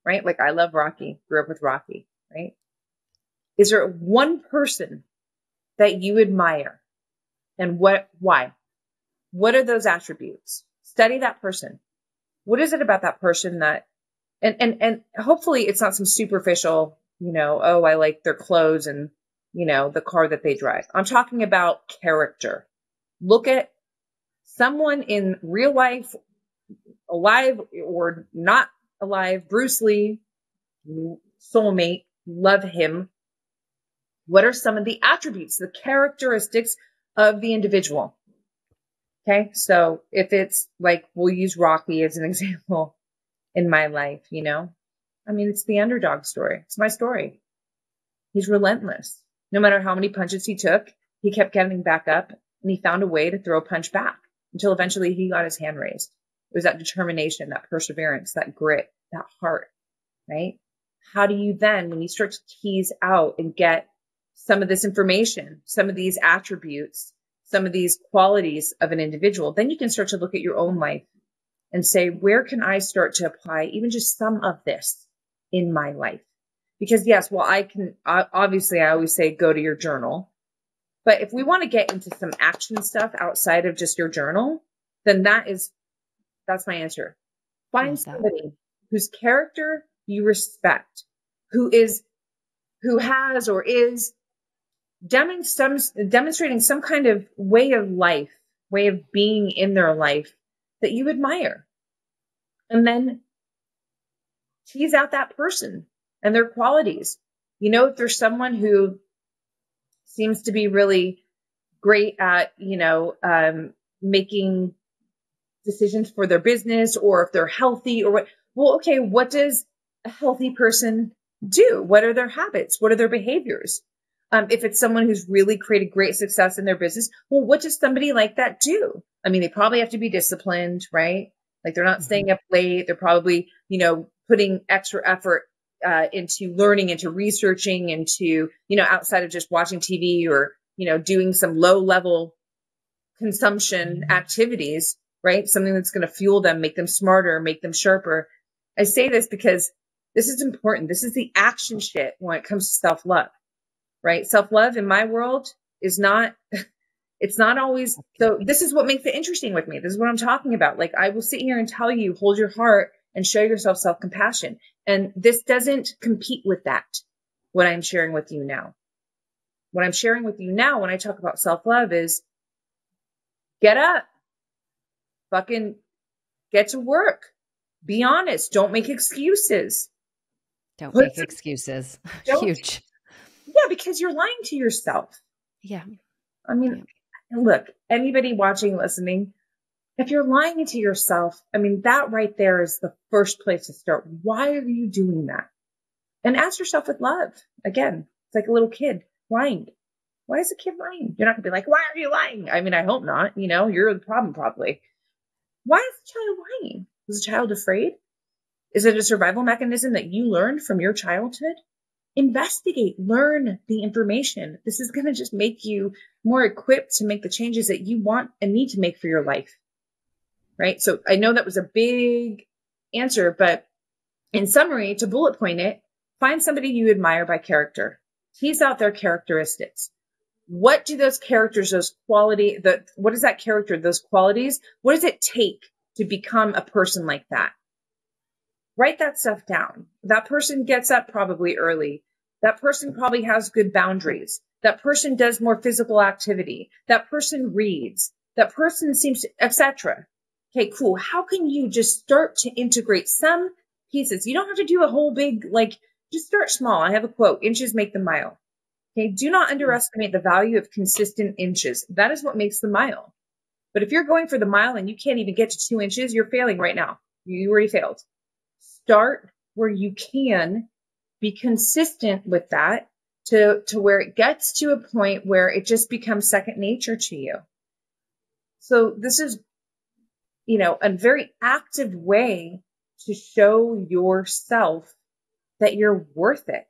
right? Like I love Rocky, grew up with Rocky, right? Is there one person that you admire and why? What are those attributes? Study that person. What is it about that person that, and hopefully it's not some superficial, oh, I like their clothes and, the car that they drive. I'm talking about character. Look at someone in real life, alive or not alive, Bruce Lee, soulmate, love him. What are some of the attributes, the characteristics of the individual? Okay. So if it's like, we'll use Rocky as an example in my life, it's the underdog story. It's my story. He's relentless. No matter how many punches he took, he kept getting back up and he found a way to throw a punch back until eventually he got his hand raised. It was that determination, that perseverance, that grit, that heart, right? How do you then, when you start to tease out and get some of this information, some of these attributes, some of these qualities of an individual, then you can start to look at your own life and say, where can I start to apply even just some of this in my life? Because yes, well, obviously I always say, go to your journal. But if we want to get into some action stuff outside of just your journal, then that's my answer. Find somebody whose character you respect, who has or is demonstrating some kind of way of life, way of being in their life that you admire. And then tease out that person and their qualities. If there's someone who seems to be really great at, making decisions for their business, or if they're healthy or what, well, okay, what does a healthy person do? What are their habits? What are their behaviors? If it's someone who's really created great success in their business, well, what does somebody like that do? They probably have to be disciplined, right? Like they're not staying up late. They're probably, putting extra effort into learning, into researching, into, outside of just watching TV or, doing some low level consumption activities, right? Something that's going to fuel them, make them smarter, make them sharper. I say this because this is important. This is the action shit when it comes to self-love, right? Self-love in my world is not, it's not always. So this is what makes it interesting with me. This is what I'm talking about. Like I will sit here and tell you, hold your heart and show yourself self-compassion. And this doesn't compete with that, what I'm sharing with you now. What I'm sharing with you now when I talk about self-love is get up, fucking get to work, be honest. Don't make excuses. Don't make excuses. Huge. Yeah, because you're lying to yourself. Yeah. Look, anybody watching, listening, if you're lying to yourself, that right there is the first place to start. Why are you doing that? And ask yourself with love. Again, it's like a little kid lying. Why is a kid lying? You're not going to be like, why are you lying? I hope not. You're the problem probably. Why is the child lying? Was the child afraid? Is it a survival mechanism that you learned from your childhood? Investigate, learn the information. This is going to just make you more equipped to make the changes that you want and need to make for your life. Right? So I know that was a big answer, but in summary, to bullet point it, find somebody you admire by character. Tease out their characteristics. What do those characters, what is that character, those qualities? What does it take to become a person like that? Write that stuff down. That person gets up probably early. That person probably has good boundaries. That person does more physical activity. That person reads. That person seems to, etc. Okay, cool. How can you just start to integrate some pieces? You don't have to do a whole big, just start small. I have a quote, inches make the mile. Okay, do not underestimate the value of consistent inches. That is what makes the mile. But if you're going for the mile and you can't even get to 2 inches, you're failing right now. You already failed. Start where you can, be consistent with that to where it gets to a point where it just becomes second nature to you. So this is, a very active way to show yourself that you're worth it,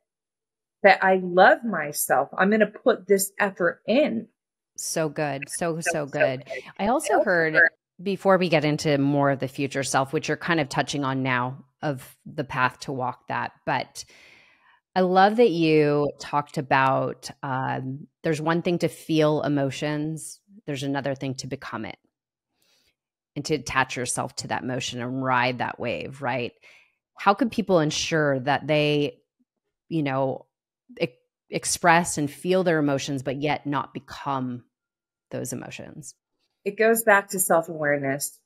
that I love myself. I'm going to put this effort in. So good. So good. I also heard before we get into more of the future self, which you're kind of touching on now, of the path to walk that, but I love that you talked about there's one thing to feel emotions, there's another thing to become it, and to attach yourself to that motion and ride that wave, right? How could people ensure that they, you know, express and feel their emotions, but yet not become those emotions? It goes back to self-awareness,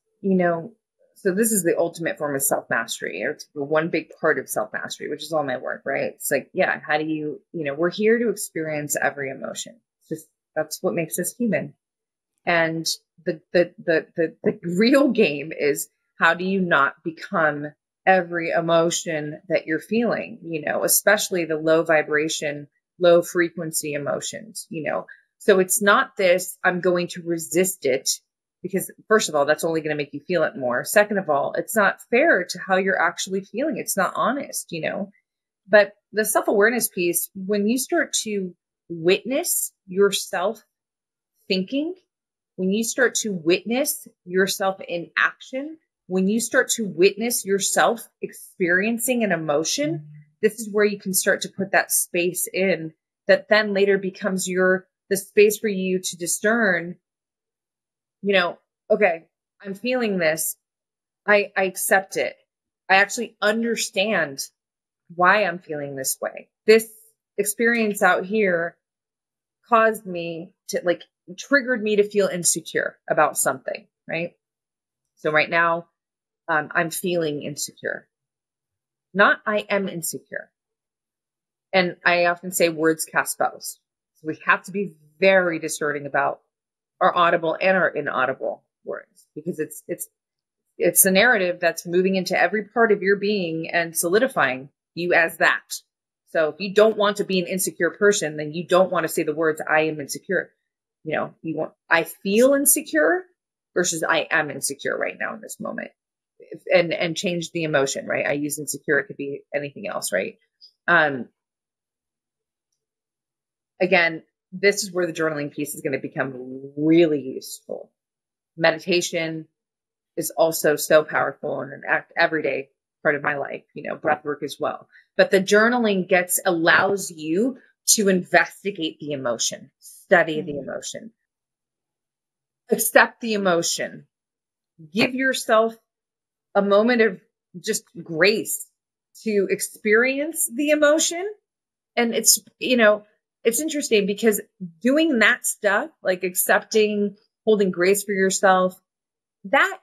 so this is the ultimate form of self-mastery. It's one big part of self-mastery, which is all my work, right? It's like, yeah, how do you, we're here to experience every emotion. It's just, that's what makes us human. And the real game is, how do you not become every emotion that you're feeling, especially the low vibration, low frequency emotions, So it's not this, I'm going to resist it, because first of all, that's only going to make you feel it more. Second of all, it's not fair to how you're actually feeling. It's not honest, But the self-awareness piece, when you start to witness yourself thinking, when you start to witness yourself in action, when you start to witness yourself experiencing an emotion, this is where you can start to put that space in that then later becomes the space for you to discern, okay, I'm feeling this. I accept it. I actually understand why I'm feeling this way. This experience out here caused me to triggered me to feel insecure about something, right? So right now, I'm feeling insecure. Not I am insecure. And I often say words cast spells. So we have to be very discerning about our audible and our inaudible words, because it's a narrative that's moving into every part of your being and solidifying you as that. So if you don't want to be an insecure person, then you don't want to say the words I am insecure. You want I feel insecure versus I am insecure right now in this moment, and change the emotion, right? I use insecure. It could be anything else, right? Again, this is where the journaling piece is going to become really useful. Meditation is also so powerful and an everyday part of my life, breath work as well. But the journaling allows you to investigate the emotion, study the emotion, accept the emotion, give yourself a moment of just grace to experience the emotion. And it's interesting because doing that stuff, like accepting, holding grace for yourself, that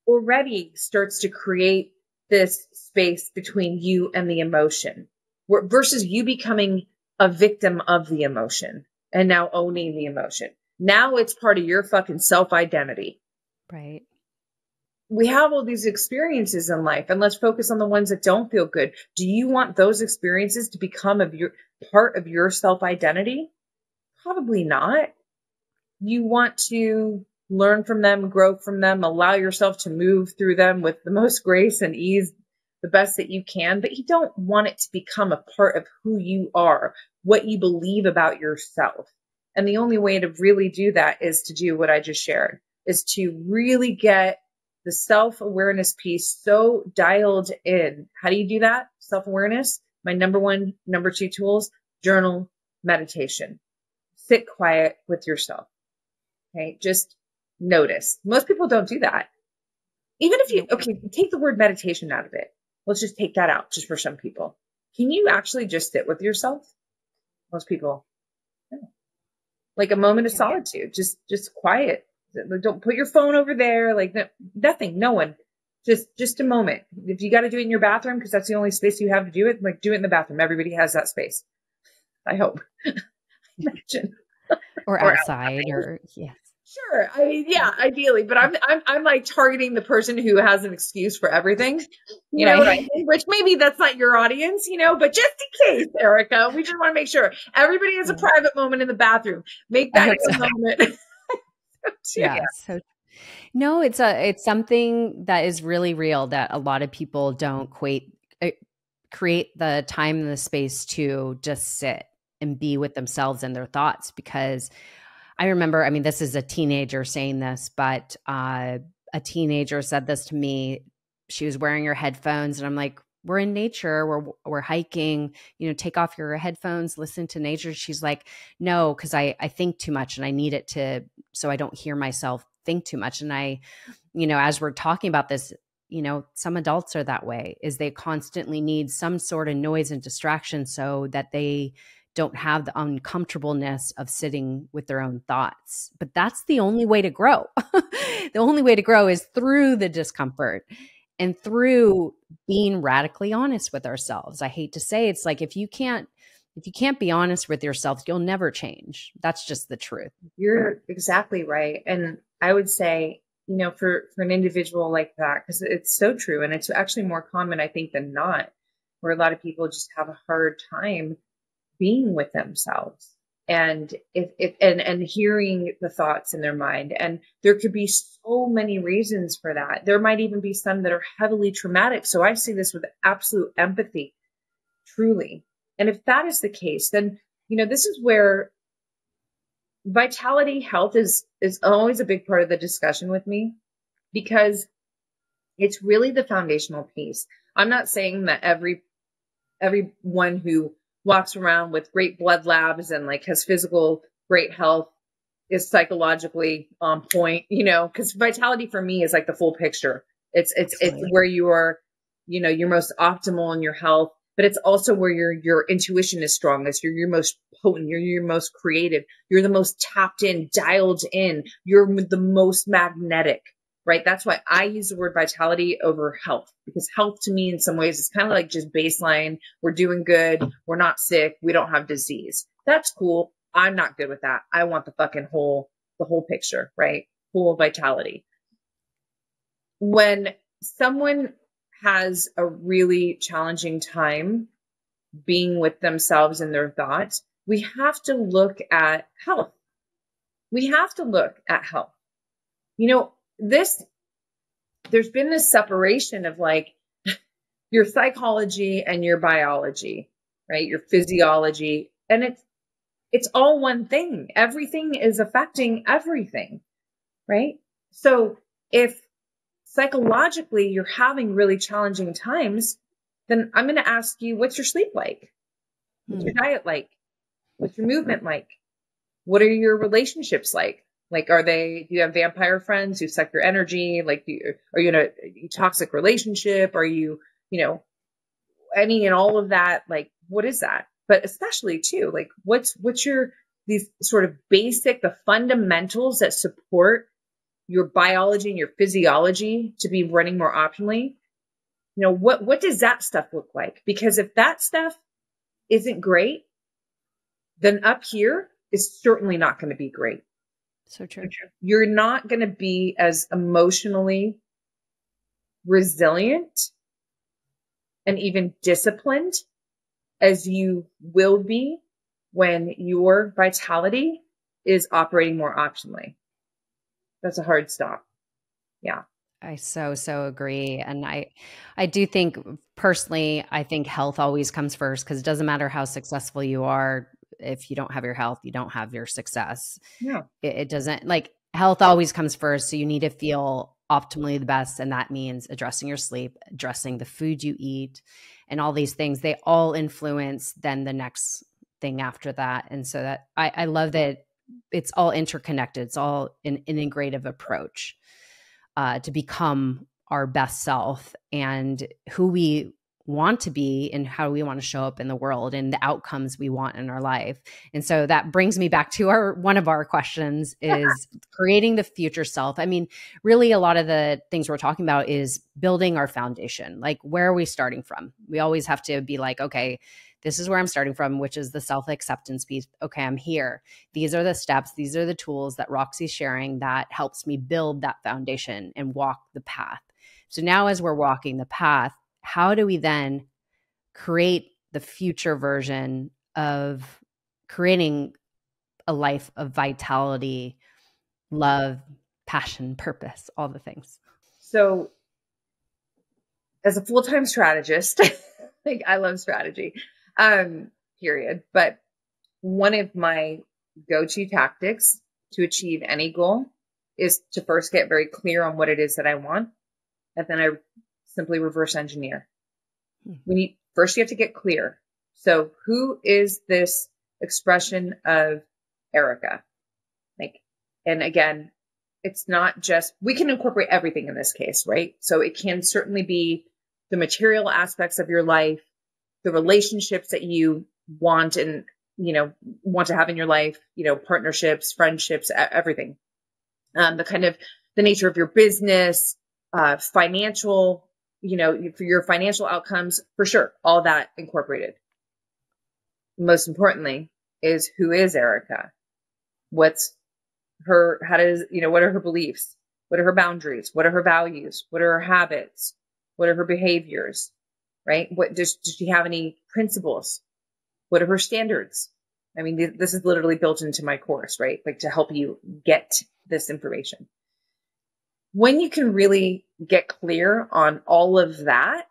already starts to create this space between you and the emotion, versus you becoming a victim of the emotion and now owning the emotion. Now it's part of your fucking self-identity. Right. We have all these experiences in life, and let's focus on the ones that don't feel good. Do you want those experiences to become part of your self-identity? Probably not. You want to learn from them, grow from them, allow yourself to move through them with the most grace and ease, the best that you can, but you don't want it to become a part of who you are, what you believe about yourself. And the only way to really do that is to do what I just shared, is to really get the self-awareness piece so dialed in. How do you do that? Self-awareness. My number two tools: journal, meditation. Sit quiet with yourself. Okay. Just notice. Most people don't do that. Even if take the word meditation out of it. Let's just take that out just for some people. Can you actually just sit with yourself? Most people, no. Like a moment of solitude, just quiet. Don't put your phone over there. Nothing, no one, just a moment. If you got to do it in your bathroom, because that's the only space you have to do it, do it in the bathroom. Everybody has that space. I hope. Imagine. Or outside, or yes. Sure. I mean, yeah, ideally, but I'm like targeting the person who has an excuse for everything. You know what I mean? Which maybe that's not your audience, but just in case, Erica, we just want to make sure everybody has a private moment in the bathroom. Make that your moment. Yeah. So no, it's something that is really real that a lot of people don't create the time and the space to just sit and be with themselves and their thoughts, because I remember, I mean, this is a teenager saying this, but a teenager said this to me. She was wearing her headphones and I'm like, we're in nature, we're hiking, take off your headphones, listen to nature. She's like, no, because I think too much and I need it to, so I don't hear myself think too much. And as we're talking about this, some adults are that way, is they constantly need some sort of noise and distraction so that they don't have the uncomfortableness of sitting with their own thoughts. But that's the only way to grow. The only way to grow is through the discomfort and through being radically honest with ourselves. I hate to say, it's like, if you can't be honest with yourself, you'll never change. That's just the truth. You're exactly right. And I would say, for an individual like that, because it's so true. And it's actually more common, I think, than not, where a lot of people just have a hard time being with themselves and and hearing the thoughts in their mind. And there could be so many reasons for that. There might even be some that are heavily traumatic. So I see this with absolute empathy, truly. And if that is the case, then, this is where vitality, health is always a big part of the discussion with me, because it's really the foundational piece. I'm not saying that everyone who walks around with great blood labs and like has physical great health is psychologically on point, because vitality for me is like the full picture. It's where you are, you're most optimal in your health, but it's also where your intuition is strongest. You're your most potent. You're your most creative. You're the most tapped in, dialed in. You're the most magnetic, right? That's why I use the word vitality over health, because health to me in some ways is kind of like just baseline. We're doing good. We're not sick. We don't have disease. That's cool. I'm not good with that. I want the whole picture, right? Full vitality. When someone has a really challenging time being with themselves and their thoughts, we have to look at health. There's been this separation of like your psychology and your biology, right? Your physiology. And it's all one thing. Everything is affecting everything, right? So if psychologically you're having really challenging times, then I'm going to ask you, what's your sleep like? What's your diet like? What's your movement like? What are your relationships like? Like, do you have vampire friends who suck your energy? Like, are you in a toxic relationship? Are you, any and all of that? Like, what is that? But especially too, like, what's these sort of basic, the fundamentals that support your biology and your physiology to be running more optimally? What does that stuff look like? Because if that stuff isn't great, then up here is certainly not going to be great. So true. You're not going to be as emotionally resilient and even disciplined as you will be when your vitality is operating more optimally. That's a hard stop. Yeah. I so agree. And I do think personally, I think health always comes first, because it doesn't matter how successful you are. If you don't have your health, you don't have your success. Yeah. It doesn't, like, health always comes first. So you need to feel optimally the best. And that means addressing your sleep, addressing the food you eat, and all these things. They all influence then the next thing after that. And so that I love that it's all interconnected. It's all an integrative approach to become our best self and who we want to be and how we want to show up in the world and the outcomes we want in our life. And so that brings me back to one of our questions is creating the future self. I mean, really a lot of the things we're talking about is building our foundation. Like, where are we starting from? We always have to be like, okay, this is where I'm starting from, which is the self-acceptance piece. Okay, I'm here. These are the steps. These are the tools that Roxy's sharing that helps me build that foundation and walk the path. So now as we're walking the path, how do we then create the future version of creating a life of vitality, love, passion, purpose, all the things? So as a full-time strategist, like, I love strategy, period. But one of my go-to tactics to achieve any goal is to first get very clear on what it is that I want. And then I simply reverse engineer. First you have to get clear. So who is this expression of Erica? And again, it's not just, we can incorporate everything in this case, right? So it can certainly be the material aspects of your life, the relationships that you want and, want to have in your life, partnerships, friendships, everything. The nature of your business, financial, for your financial outcomes, for sure, all that incorporated. Most importantly is, who is Erica? What are her beliefs? What are her boundaries? What are her values? What are her habits? What are her behaviors? Right? Does she have any principles? What are her standards? I mean, this is literally built into my course, right? Like, to help you get this information. When you can really get clear on all of that,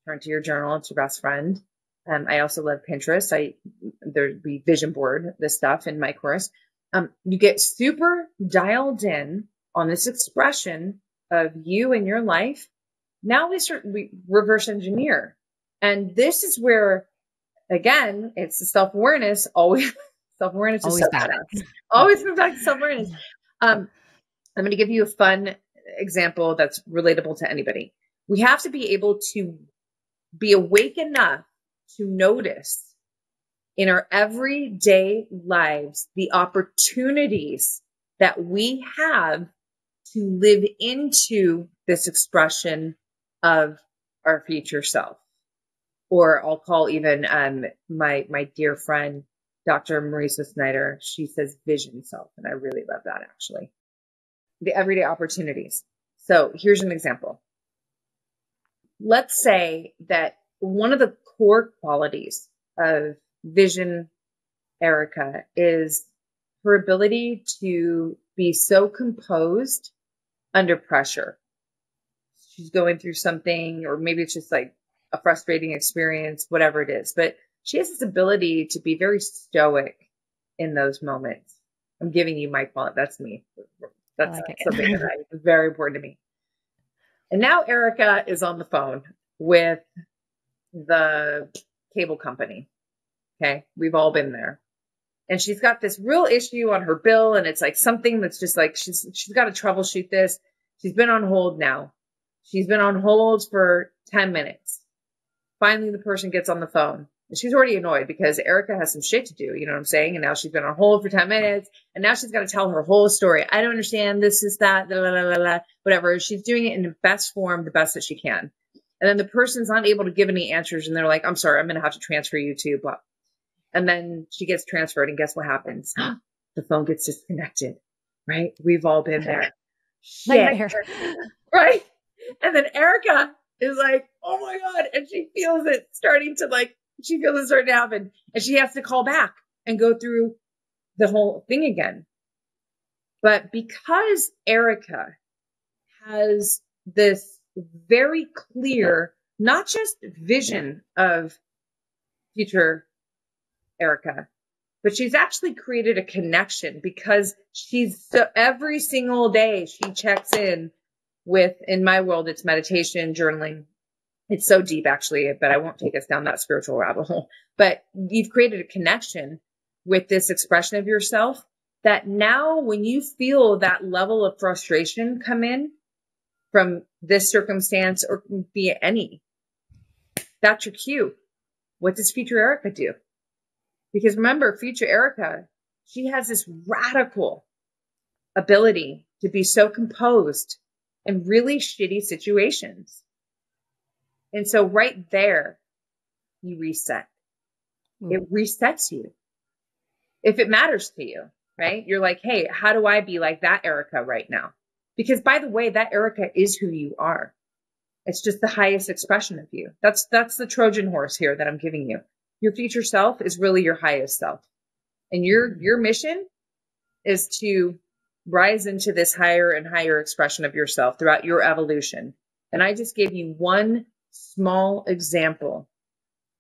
turn to your journal. It's your best friend. I also love Pinterest. There'd be vision board, this stuff in my course. You get super dialed in on this expression of you and your life. Now we reverse engineer. And this is where, again, it's the self-awareness. Self-awareness is so badass. Always come back to self-awareness. I'm going to give you a fun example that's relatable to anybody. We have to be able to be awake enough to notice in our everyday lives the opportunities that we have to live into this expression of our future self. Or I'll call even my dear friend, Dr. Marisa Snyder, she says vision self. And I really love that, actually. The everyday opportunities. So here's an example. Let's say that one of the core qualities of Vision Erica is her ability to be so composed under pressure. She's going through something, or maybe it's just like a frustrating experience, whatever it is. But she has this ability to be very stoic in those moments. I'm giving you my quality. That's me. That's something that is very important to me. And now Erica is on the phone with the cable company. Okay. We've all been there. And she's got this real issue on her bill. And it's like something that's just like, she's got to troubleshoot this. She's been on hold now. She's been on hold for 10 minutes. Finally, the person gets on the phone. And she's already annoyed because Erica has some shit to do. You know what I'm saying? And now she's been on hold for 10 minutes. And now she's got to tell her whole story. I don't understand. This is that, blah, blah, blah, blah, whatever. She's doing it in the best form, the best that she can. And then the person's not able to give any answers. And they're like, I'm sorry, I'm going to have to transfer you to blah. And then she gets transferred. And guess what happens? The phone gets disconnected, right? We've all been there. Shit. Right? And then Erica is like, oh my God. And she feels it starting to happen. And she has to call back and go through the whole thing again. But because Erica has this very clear, not just vision of future Erica, but she's actually created a connection because every single day she checks in with, in my world, it's meditation, journaling. It's so deep, actually, but I won't take us down that spiritual rabbit hole. But you've created a connection with this expression of yourself that now when you feel that level of frustration come in from this circumstance, or be it any, that's your cue. What does future Erica do? Because remember, future Erica, she has this radical ability to be so composed in really shitty situations. And so right there, you reset. It resets you. If it matters to you, right? You're like, hey, how do I be like that Erica right now? Because by the way, that Erica is who you are. It's just the highest expression of you. That's the Trojan horse here that I'm giving you. Your future self is really your highest self. And your mission is to rise into this higher and higher expression of yourself throughout your evolution. And I just gave you one small example.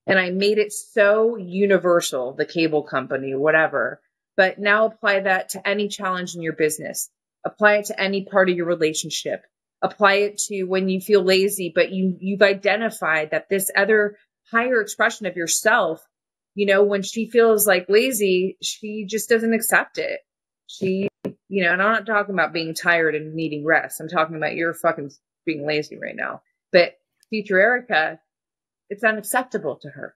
And I made it so universal, the cable company, whatever, But now apply that to any challenge in your business. Apply it to any part of your relationship. Apply it to when you feel lazy, but you've identified that this other higher expression of yourself, you know, when she feels like lazy, she just doesn't accept it. She, you know, and I'm not talking about being tired and needing rest. I'm talking about you're fucking being lazy right now. But future Erica, it's unacceptable to her.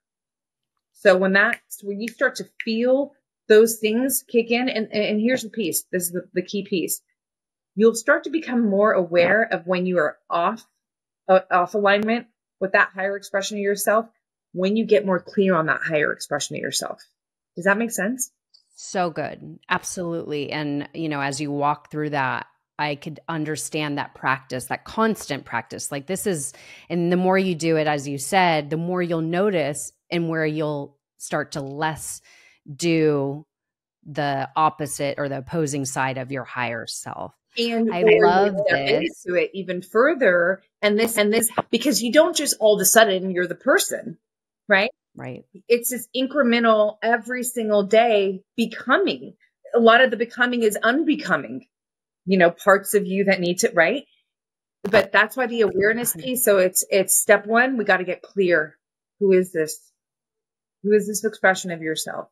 So when you start to feel those things kick in, and here's the piece, this is the key piece. You'll start to become more aware of when you are off alignment with that higher expression of yourself, when you get more clear on that higher expression of yourself. Does that make sense? So good. Absolutely. And, you know, as you walk through that, I could understand that practice, that constant practice. Like this is, and the more you do it, as you said, the more you'll notice and where you'll start to less do the opposite or the opposing side of your higher self. And I or love you step this. into it even further, and this, because you don't just all of a sudden you're the person, right? Right. It's this incremental every single day becoming. A lot of the becoming is unbecoming, you know, parts of you that need to, right? But that's why the awareness piece. So it's step one, we got to get clear. Who is this? Who is this expression of yourself?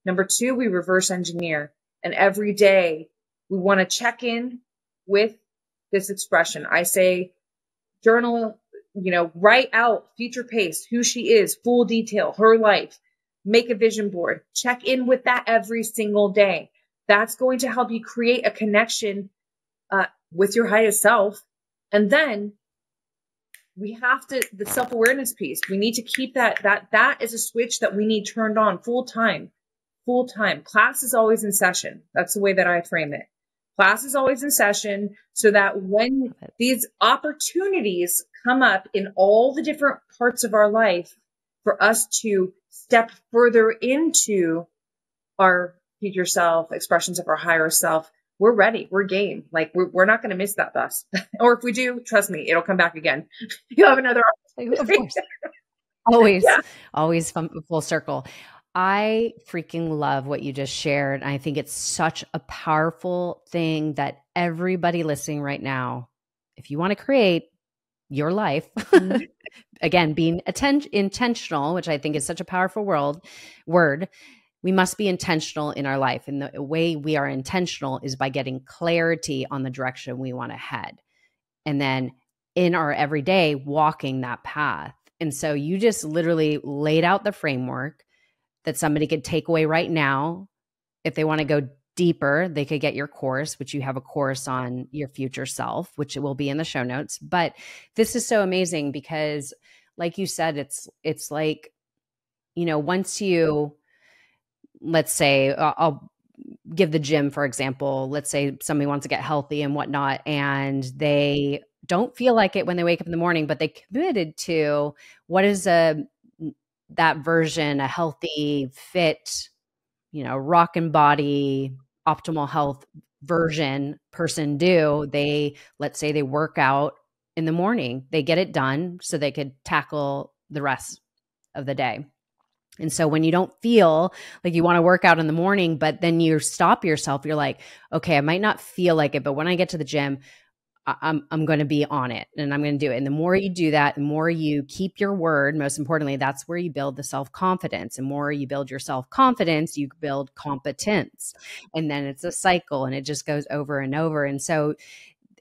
Number two, we reverse engineer. And every day we want to check in with this expression. I say journal, you know, write out future pace, who she is, full detail, her life, make a vision board, check in with that every single day. That's going to help you create a connection with your highest self. And then we have to, the self-awareness piece, we need to keep that is a switch that we need turned on full time. Class is always in session. That's the way that I frame it. Class is always in session so that when these opportunities come up in all the different parts of our life for us to step further into our future self, expressions of our higher self, we're ready. We're game. Like we're not going to miss that bus. Or if we do, trust me, it'll come back again. You'll have another Of course. Always, yeah. always full circle. I freaking love what you just shared. I think it's such a powerful thing that everybody listening right now, if you want to create your life, again, being intentional, which I think is such a powerful word, we must be intentional in our life. And the way we are intentional is by getting clarity on the direction we want to head. And then in our everyday, walking that path. And so you just literally laid out the framework that somebody could take away right now. If they want to go deeper, they could get your course, which you have a course on your future self, which will be in the show notes. But this is so amazing because like you said, it's like, you know, once you, let's say, I'll give the gym, for example. Let's say somebody wants to get healthy and whatnot, and they don't feel like it when they wake up in the morning, but they committed to what is that version, a healthy, fit, you know, rockin' body, optimal health version person do. Let's say they work out in the morning, they get it done so they could tackle the rest of the day. And so when you don't feel like you want to work out in the morning, but then you stop yourself, you're like, okay, I might not feel like it, but when I get to the gym, I'm going to be on it and I'm going to do it. And the more you do that, the more you keep your word, most importantly, that's where you build the self-confidence. And more you build your self-confidence, you build competence. And then it's a cycle and it just goes over and over. And so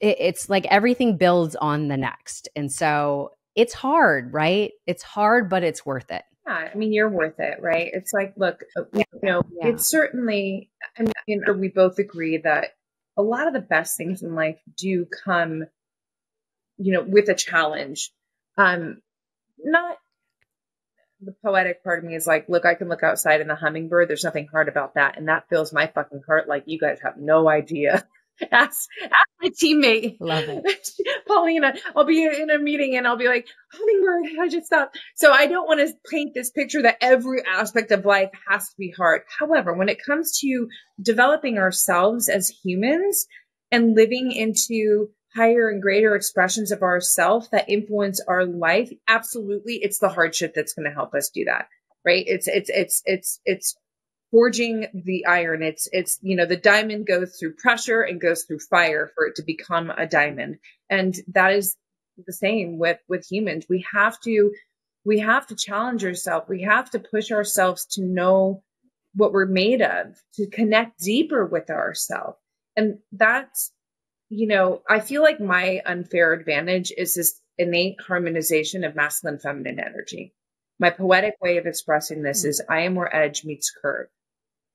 it's like everything builds on the next. And so it's hard, right? It's hard, but it's worth it. Yeah, I mean, you're worth it, right? It's like, look, you know, it's certainly, I mean, we both agree that a lot of the best things in life do come, you know, with a challenge. Not the poetic part of me is like, look, I can look outside in the hummingbird. There's nothing hard about that. And that fills my fucking heart like you guys have no idea. Ask my teammate. Love it. Paulina, I'll be in a meeting and I'll be like, hummingbird, I just stopped. So I don't want to paint this picture that every aspect of life has to be hard. However, when it comes to developing ourselves as humans and living into higher and greater expressions of ourself that influence our life, absolutely, it's the hardship that's going to help us do that, right? It's forging the iron. It's, the diamond goes through pressure and goes through fire for it to become a diamond. And that is the same with humans. We have to challenge ourselves. We have to push ourselves to know what we're made of, to connect deeper with ourselves. And that's, I feel like my unfair advantage is this innate harmonization of masculine feminine energy. My poetic way of expressing this is I am where edge meets curve.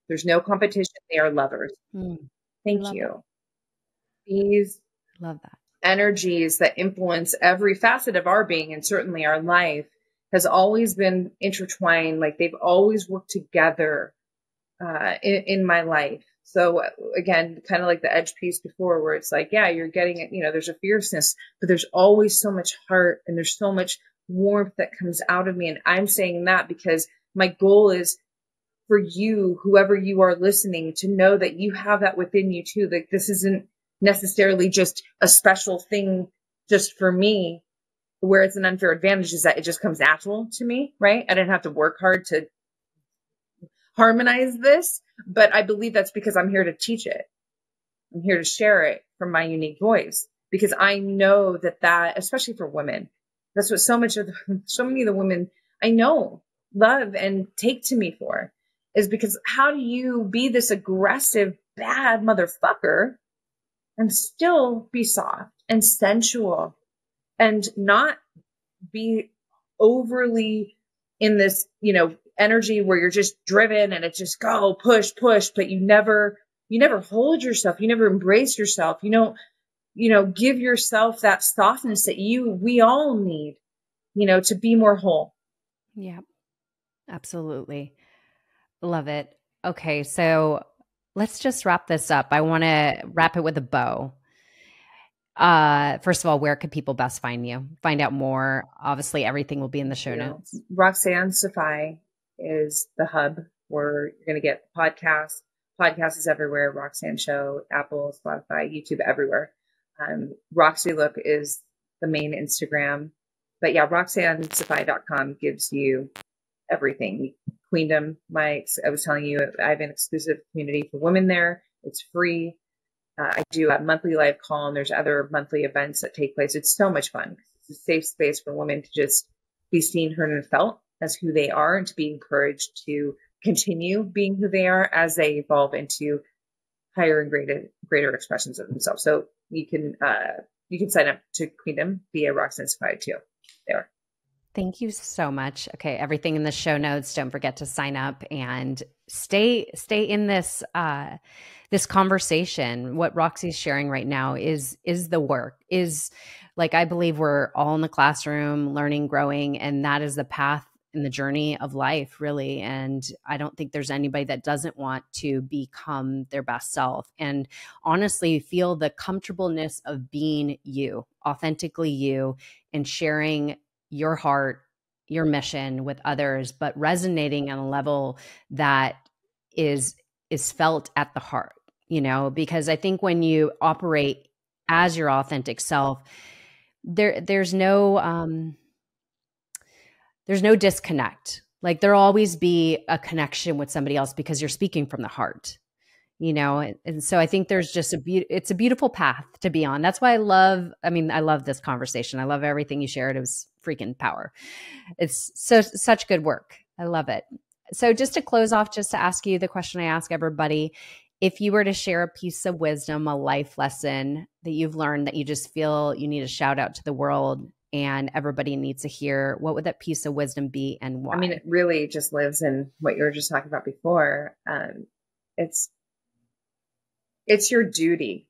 There's no competition. They are lovers. Thank you. These Love that. energies that influence every facet of our being and certainly our life has always been intertwined. Like they've always worked together in my life. So again, kind of like the edge piece before where it's like, yeah, you're getting it, there's a fierceness, but there's always so much heart and there's so much warmth that comes out of me. And I'm saying that because my goal is for you, whoever you are listening, to know that you have that within you too. Like this isn't necessarily just a special thing just for me, where it's an unfair advantage is that it just comes natural to me, right? I didn't have to work hard to harmonize this, but I believe that's because I'm here to teach it. I'm here to share it from my unique voice, because I know that, especially for women, that's what so many of the women I know love and take to me for, is because how do you be this aggressive, bad motherfucker and still be soft and sensual and not be overly in this, energy where you're just driven and it's just go push, but you never hold yourself. You never embrace yourself. You don't, give yourself that softness that we all need, to be more whole. Yeah, absolutely. Love it. Okay. So let's just wrap this up. I want to wrap it with a bow. First of all, where could people best find you? Find out more. Obviously, everything will be in the show notes. Roxanne Saffaie is the hub where you're going to get podcasts. Podcast is everywhere. Roxanne Show, Apple, Spotify, YouTube, everywhere. Roxy Look is the main Instagram. But yeah, RoxanneSaffaie.com gives you everything. Queendom, I was telling you, I have an exclusive community for women there. It's free. I do a monthly live call, and there's other monthly events that take place. It's so much fun. It's a safe space for women to just be seen, heard, and felt as who they are, and to be encouraged to continue being who they are as they evolve into higher and greater expressions of themselves. So you can sign up to Queendom via Roxanne Saffaie too. There. Thank you so much. Okay, everything in the show notes. Don't forget to sign up and stay in this this conversation. What Roxy's sharing right now is the work. Is like, I believe we're all in the classroom learning, growing, and that is the path in the journey of life, really. And I don't think there's anybody that doesn't want to become their best self and honestly feel the comfortableness of being you, authentically you, and sharing your heart, your mission with others, but resonating on a level that is felt at the heart, because I think when you operate as your authentic self, there's no disconnect. Like there'll always be a connection with somebody else because you're speaking from the heart, and so I think there's just it's a beautiful path to be on. That's why I love this conversation. I love everything you shared. It was freaking power. It's such good work. I love it. So just to close off, just to ask you the question I ask everybody, if you were to share a piece of wisdom, a life lesson that you've learned that you just feel you need to shout out to the world and everybody needs to hear, what would that piece of wisdom be and why? It really just lives in what you were just talking about before. It's your duty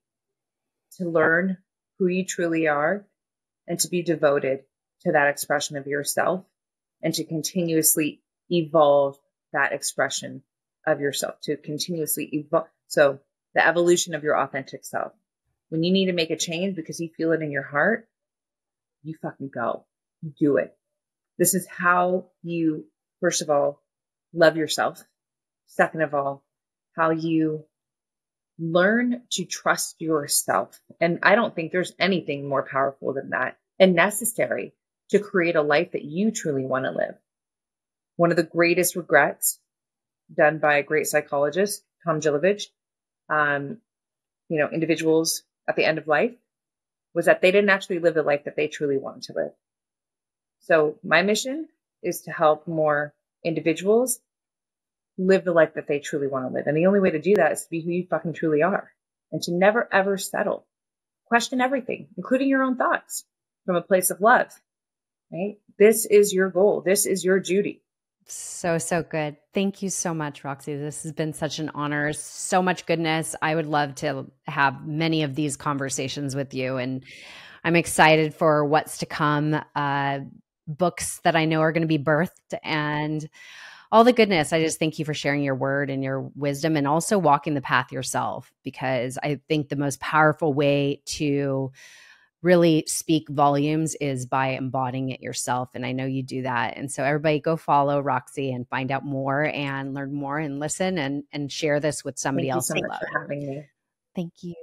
to learn who you truly are and to be devoted to that expression of yourself and to continuously evolve that expression of yourself, to continuously evolve. So the evolution of your authentic self. When you need to make a change because you feel it in your heart, you fucking go. You do it. This is how you, first of all, love yourself. Second of all, how you learn to trust yourself. And I don't think there's anything more powerful than that and necessary to create a life that you truly want to live. One of the greatest regrets done by a great psychologist, Tom Gilovich, individuals at the end of life, was that they didn't actually live the life that they truly wanted to live. So my mission is to help more individuals live the life that they truly want to live. And the only way to do that is to be who you fucking truly are and to never, ever settle. Question everything, including your own thoughts, from a place of love, right? This is your goal. This is your duty. So, so good. Thank you so much, Roxy. This has been such an honor. So much goodness. I would love to have many of these conversations with you. And I'm excited for what's to come, books that I know are going to be birthed and all the goodness. I just thank you for sharing your word and your wisdom and also walking the path yourself, because I think the most powerful way to really speak volumes is by embodying it yourself. And I know you do that. And so everybody go follow Roxy and find out more and learn more and listen and share this with somebody else. Thank you so much for having me. Thank you.